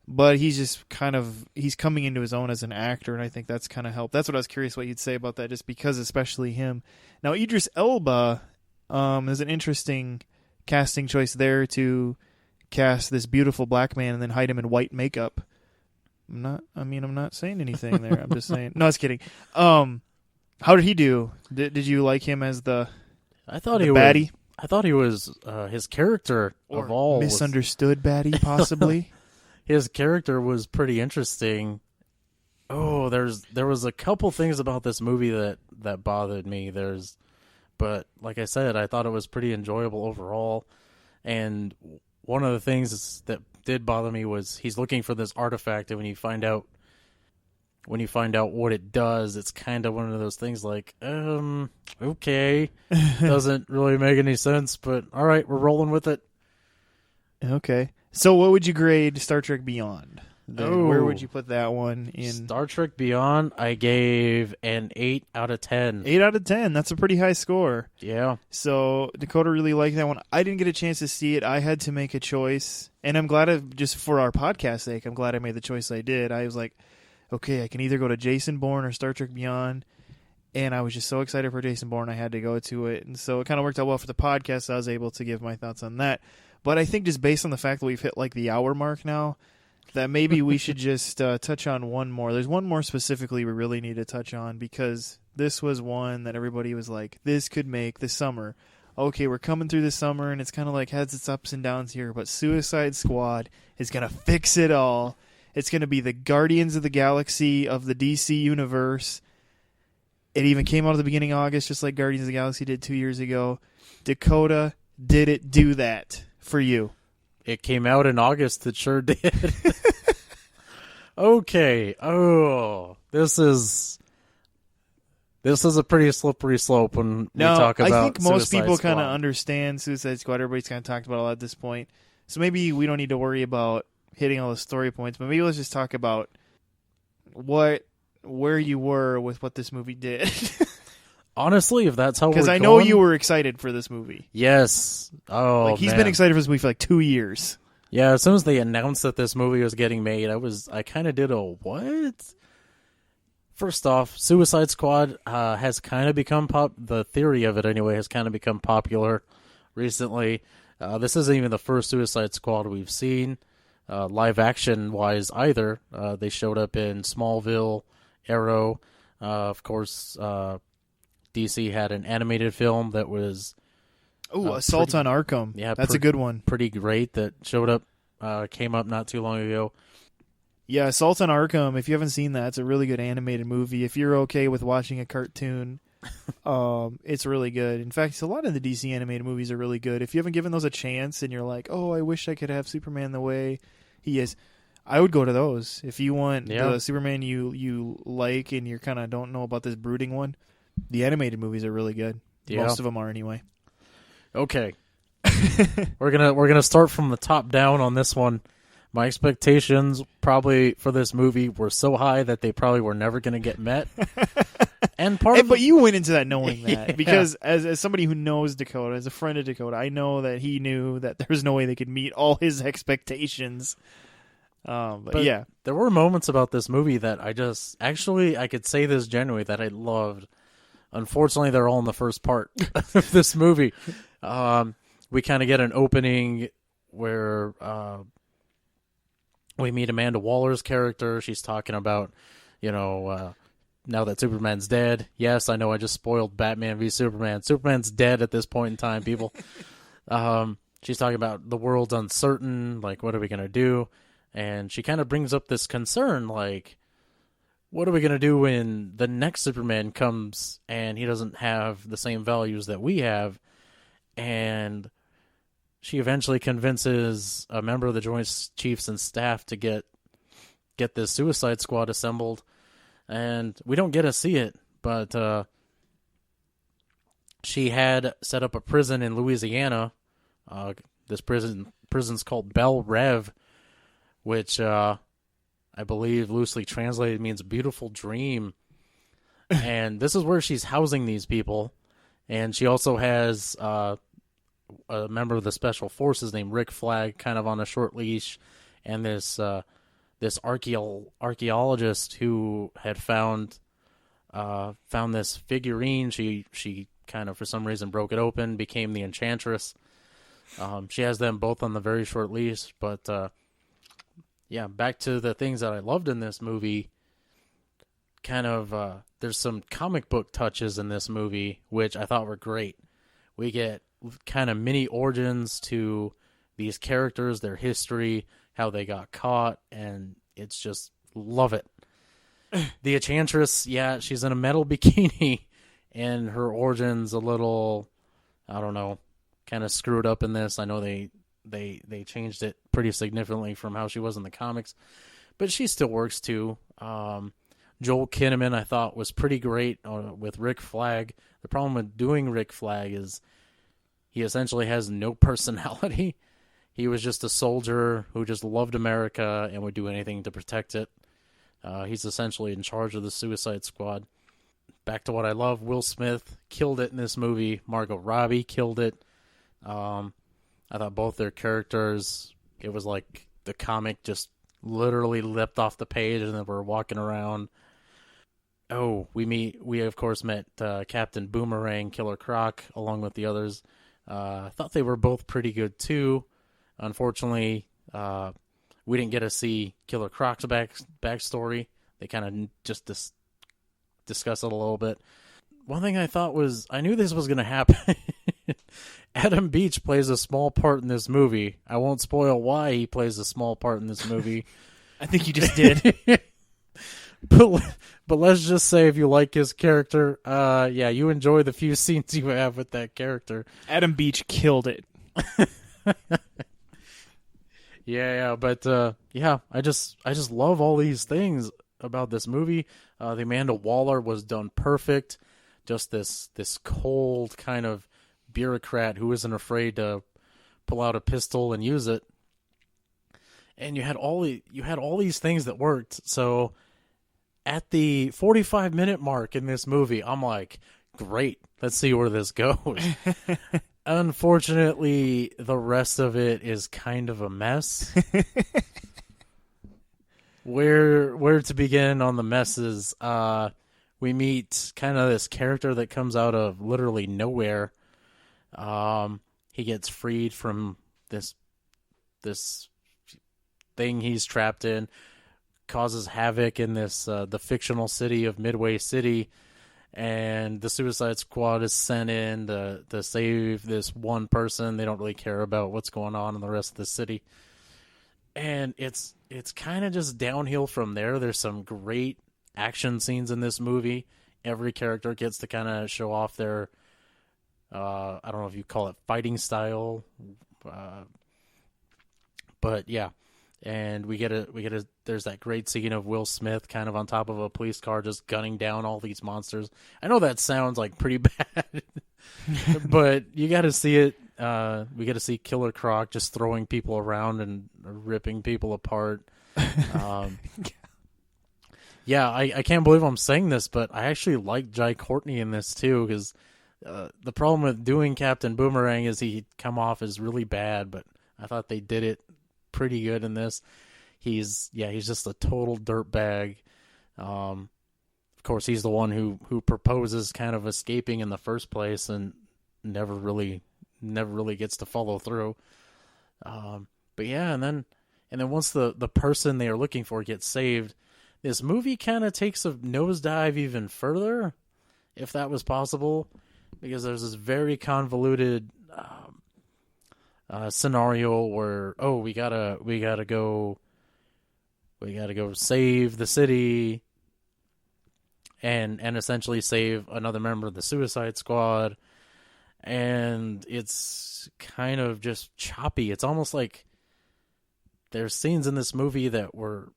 Speaker 1: But he's just he's coming into his own as an actor, and I think that's kind of helped. That's what I was curious what you'd say about that, just because especially him. Now, Idris Elba is an interesting casting choice there to cast this beautiful black man and then hide him in white makeup. I'm not saying anything there. I'm just saying. No, I was kidding. How did he do? Did you like him as the baddie?
Speaker 2: I thought he was his character
Speaker 1: or
Speaker 2: of all
Speaker 1: misunderstood baddie, possibly.
Speaker 2: His character was pretty interesting. Oh, there was a couple things about this movie that bothered me. But like I said, I thought it was pretty enjoyable overall. And one of the things that did bother me was he's looking for this artifact, and when you find out what it does, it's kind of one of those things like, okay, doesn't really make any sense, but all right, we're rolling with it.
Speaker 1: Okay. So what would you grade Star Trek Beyond? Where would you put that one in?
Speaker 2: Star Trek Beyond, I gave an 8 out of 10.
Speaker 1: 8 out of 10. That's a pretty high score.
Speaker 2: Yeah.
Speaker 1: So Dakota really liked that one. I didn't get a chance to see it. I had to make a choice. And I'm glad, just for our podcast sake, I'm glad I made the choice I did. I was like, okay, I can either go to Jason Bourne or Star Trek Beyond. And I was just so excited for Jason Bourne, I had to go to it. And so it kind of worked out well for the podcast. So I was able to give my thoughts on that. But I think just based on the fact that we've hit like the hour mark now, that maybe we should just touch on one more. There's one more specifically we really need to touch on, because this was one that everybody was like, this could make the summer. Okay, we're coming through the summer, and it's kind of like has its ups and downs here, but Suicide Squad is going to fix it all. It's going to be the Guardians of the Galaxy of the DC universe. It even came out at the beginning of August, just like Guardians of the Galaxy did 2 years ago. Dakota, did it do that for you?
Speaker 2: It came out in August. It sure did. Okay. Oh, this is a pretty slippery slope when we talk about.
Speaker 1: I think most
Speaker 2: Suicide
Speaker 1: people
Speaker 2: Squad.
Speaker 1: kind of understand Suicide Squad. Everybody's kind of talked about a lot at this point, so maybe we don't need to worry about hitting all the story points. But maybe let's just talk about where you were with what this movie did.
Speaker 2: Honestly, if that's how we're going...
Speaker 1: Because I know you were excited for this movie.
Speaker 2: Yes. Oh,
Speaker 1: he's been excited for this movie for like 2 years.
Speaker 2: Yeah, as soon as they announced that this movie was getting made, I kind of did a what? First off, Suicide Squad has kind of become the theory of it anyway, has kind of become popular recently. This isn't even the first Suicide Squad we've seen, live action wise either. They showed up in Smallville, Arrow, of course. DC had an animated film that was...
Speaker 1: Assault on Arkham.
Speaker 2: Yeah,
Speaker 1: that's a good one.
Speaker 2: Pretty great that showed up, came up not too long ago.
Speaker 1: Yeah, Assault on Arkham, if you haven't seen that, it's a really good animated movie. If you're okay with watching a cartoon, it's really good. In fact, a lot of the DC animated movies are really good. If you haven't given those a chance and you're like, oh, I wish I could have Superman the way he is, I would go to those. If you want the Superman you like and you kind of don't know about this brooding one, the animated movies are really good. Yeah. Most of them are anyway.
Speaker 2: Okay. We're gonna start from the top down on this one. My expectations probably for this movie were so high that they probably were never gonna get met. But
Speaker 1: you went into that knowing that because as somebody who knows Dakota, as a friend of Dakota, I know that he knew that there was no way they could meet all his expectations. But yeah,
Speaker 2: there were moments about this movie that I could say this genuinely that I loved. Unfortunately, they're all in the first part of this movie. We kind of get an opening where We meet Amanda Waller's character. She's talking about, now that Superman's dead. Yes, I know I just spoiled Batman v Superman. Superman's dead at this point in time, people. She's talking about the world's uncertain, like, what are we going to do? And she kind of brings up this concern, like, what are we going to do when the next Superman comes and he doesn't have the same values that we have? And she eventually convinces a member of the Joint Chiefs and staff to get this Suicide Squad assembled. And we don't get to see it, but she had set up a prison in Louisiana. This prison's called Belle Rev, which I believe loosely translated means beautiful dream. And this is where she's housing these people. And she also has a member of the Special Forces named Rick Flag kind of on a short leash, and this archaeologist who had found this figurine. She kind of, for some reason, broke it open, became the Enchantress. She has them both on the very short leash, but back to the things that I loved in this movie. Kind of, there's some comic book touches in this movie, which I thought were great. We get kind of mini origins to these characters, their history, how they got caught, and it's just, love it. The Enchantress, she's in a metal bikini, and her origin's a little, I don't know, kind of screwed up in this. I know they changed it pretty significantly from how she was in the comics, but she still works too. Joel Kinnaman, I thought, was pretty great with Rick Flag. The problem with doing Rick Flag is he essentially has no personality. He was just a soldier who just loved America and would do anything to protect it. He's essentially in charge of the Suicide Squad. Back to what I love, Will Smith killed it in this movie. Margot Robbie killed it. I thought both their characters, it was like the comic just literally leapt off the page and then we're walking around. Oh, we of course met Captain Boomerang, Killer Croc, along with the others. I thought they were both pretty good too. Unfortunately, we didn't get to see Killer Croc's backstory. They kind of just discuss it a little bit. One thing I thought was, I knew this was going to happen. Adam Beach plays a small part in this movie. I won't spoil why he plays a small part in this movie.
Speaker 1: I think you just did.
Speaker 2: But let's just say if you like his character, you enjoy the few scenes you have with that character.
Speaker 1: Adam Beach killed it.
Speaker 2: I just love all these things about this movie. The Amanda Waller was done perfect. Just this cold kind of bureaucrat who isn't afraid to pull out a pistol and use it. And you had all these things that worked. So at the 45-minute mark in this movie, I'm like, great, let's see where this goes. Unfortunately, the rest of it is kind of a mess. Where to begin on the messes? We meet kind of this character that comes out of literally nowhere. He gets freed from this thing he's trapped in, causes havoc in this the fictional city of Midway City, and the Suicide Squad is sent in to save this one person. They don't really care about what's going on in the rest of the city, and it's kind of just downhill from there. There's some great action scenes in this movie. Every character gets to kind of show off their I don't know if you call it fighting style, but yeah. And we get a there's that great scene of Will Smith kind of on top of a police car just gunning down all these monsters. I know that sounds like pretty bad, but you got to see it. We get to see Killer Croc just throwing people around and ripping people apart. I can't believe I'm saying this, but I actually like Jai Courtney in this too, because the problem with doing Captain Boomerang is he'd come off as really bad, but I thought they did it pretty good in this. He's just a total dirtbag. Of course, he's the one who proposes kind of escaping in the first place and never really gets to follow through. But yeah, and then And then once the person they are looking for gets saved, this movie kind of takes a nosedive even further, if that was possible, because there's this very convoluted scenario where, we gotta go save the city and essentially save another member of the Suicide Squad, and it's kind of just choppy. It's almost like there's scenes in this movie that were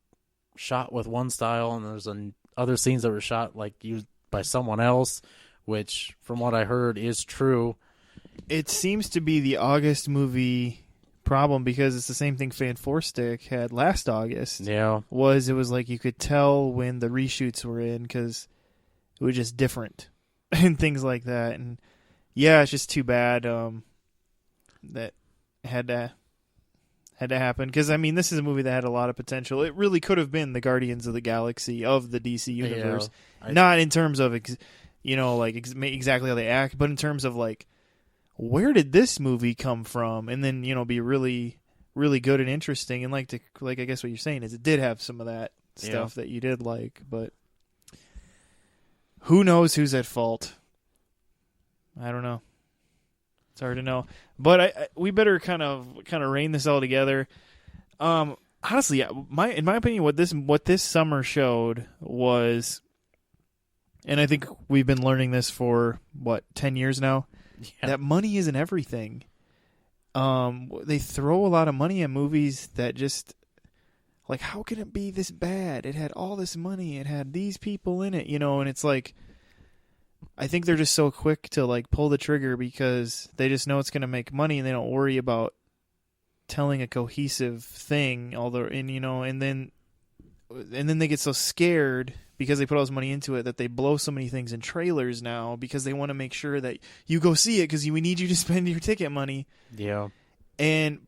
Speaker 2: shot with one style, and there's other scenes that were shot used by someone else, which, from what I heard, is true.
Speaker 1: It seems to be the August movie problem, because it's the same thing Fan Four Stick had last August.
Speaker 2: Yeah,
Speaker 1: it was like you could tell when the reshoots were in because it was just different and things like that. And yeah, it's just too bad that had to happen, because I mean, this is a movie that had a lot of potential. It really could have been the Guardians of the Galaxy of the DC universe, not in terms of exactly how they act, but in terms of where did this movie come from, and then be really, really good and interesting. And I guess what you're saying is it did have some of that stuff that you did like, but who knows who's at fault? I don't know. It's hard to know, but we better kind of rein this all together. Honestly, in my opinion, what this summer showed was, and I think we've been learning this for 10 years now, that money isn't everything. They throw a lot of money at movies that just how can it be this bad? It had all this money, it had these people in it, and it's I think they're just so quick to pull the trigger because they just know it's going to make money, and they don't worry about telling a cohesive thing. And then they get so scared because they put all this money into it that they blow so many things in trailers now because they want to make sure that you go see it because we need you to spend your ticket money.
Speaker 2: Yeah.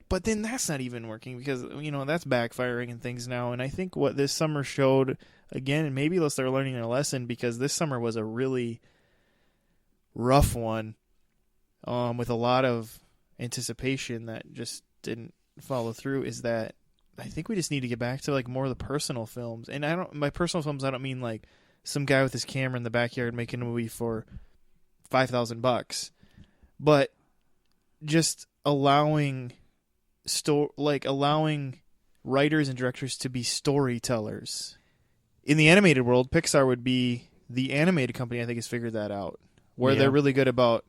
Speaker 1: But then that's not even working because that's backfiring and things now. And I think what this summer showed again, and maybe they're learning their lesson, because this summer was a really rough one, with a lot of anticipation that just didn't follow through, is that I think we just need to get back to more of the personal films. And by personal films, I don't mean some guy with his camera in the backyard making a movie for $5,000, but just allowing writers and directors to be storytellers. In the animated world, Pixar would be the animated company. I think has figured that out, where they're really good about,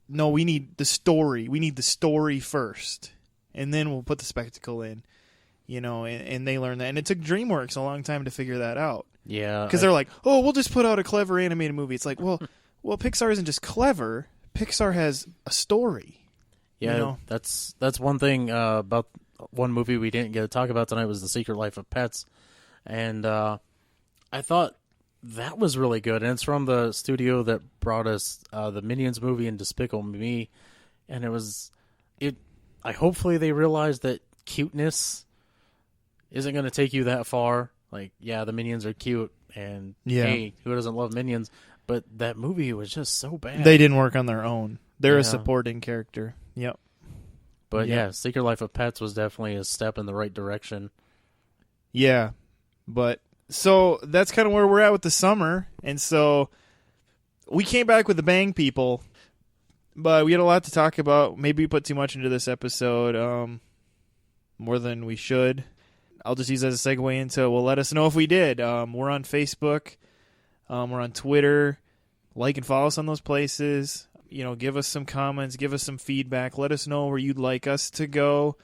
Speaker 1: no, we need the story. We need the story first, and then we'll put the spectacle in, and they learned that. And it took DreamWorks a long time to figure that out.
Speaker 2: Yeah.
Speaker 1: Because they're we'll just put out a clever animated movie. It's well, Pixar isn't just clever. Pixar has a story.
Speaker 2: Yeah, that's one thing about one movie we didn't get to talk about tonight was The Secret Life of Pets. And I thought that was really good. And it's from the studio that brought us the Minions movie and Despicable Me. And hopefully they realized that cuteness isn't going to take you that far. The Minions are cute, and hey, who doesn't love Minions? But that movie was just so bad.
Speaker 1: They didn't work on their own. They're a supporting character. Yep.
Speaker 2: But Secret Life of Pets was definitely a step in the right direction.
Speaker 1: Yeah. But so that's kind of where we're at with the summer. And so we came back with a bang, people. But we had a lot to talk about. Maybe we put too much into this episode, more than we should. I'll just use that as a segue into, let us know if we did. We're on Facebook. We're on Twitter. Like and follow us on those places. Give us some comments. Give us some feedback. Let us know where you'd like us to go.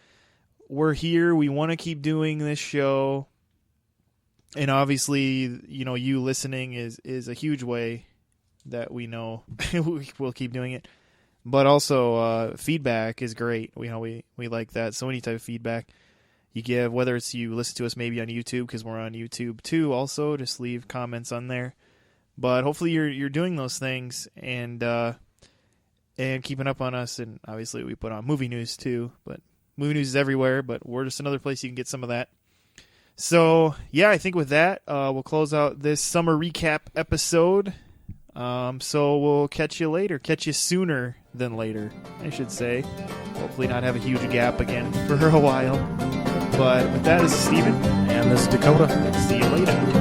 Speaker 1: We're here. We want to keep doing this show. And obviously, you listening is a huge way that we know we'll keep doing it. But also, feedback is great. We like that. So any type of feedback you give, whether it's you listen to us maybe on YouTube, because we're on YouTube too. Also, just leave comments on there. But hopefully you're doing those things and keeping up on us. And obviously we put on movie news too. But movie news is everywhere. But we're just another place you can get some of that. So yeah, I think with that we'll close out this summer recap episode. So we'll catch you later. Catch you sooner than later, I should say. Hopefully not have a huge gap again for a while. But with that, this is Steven.
Speaker 2: And this is Dakota.
Speaker 1: See you later.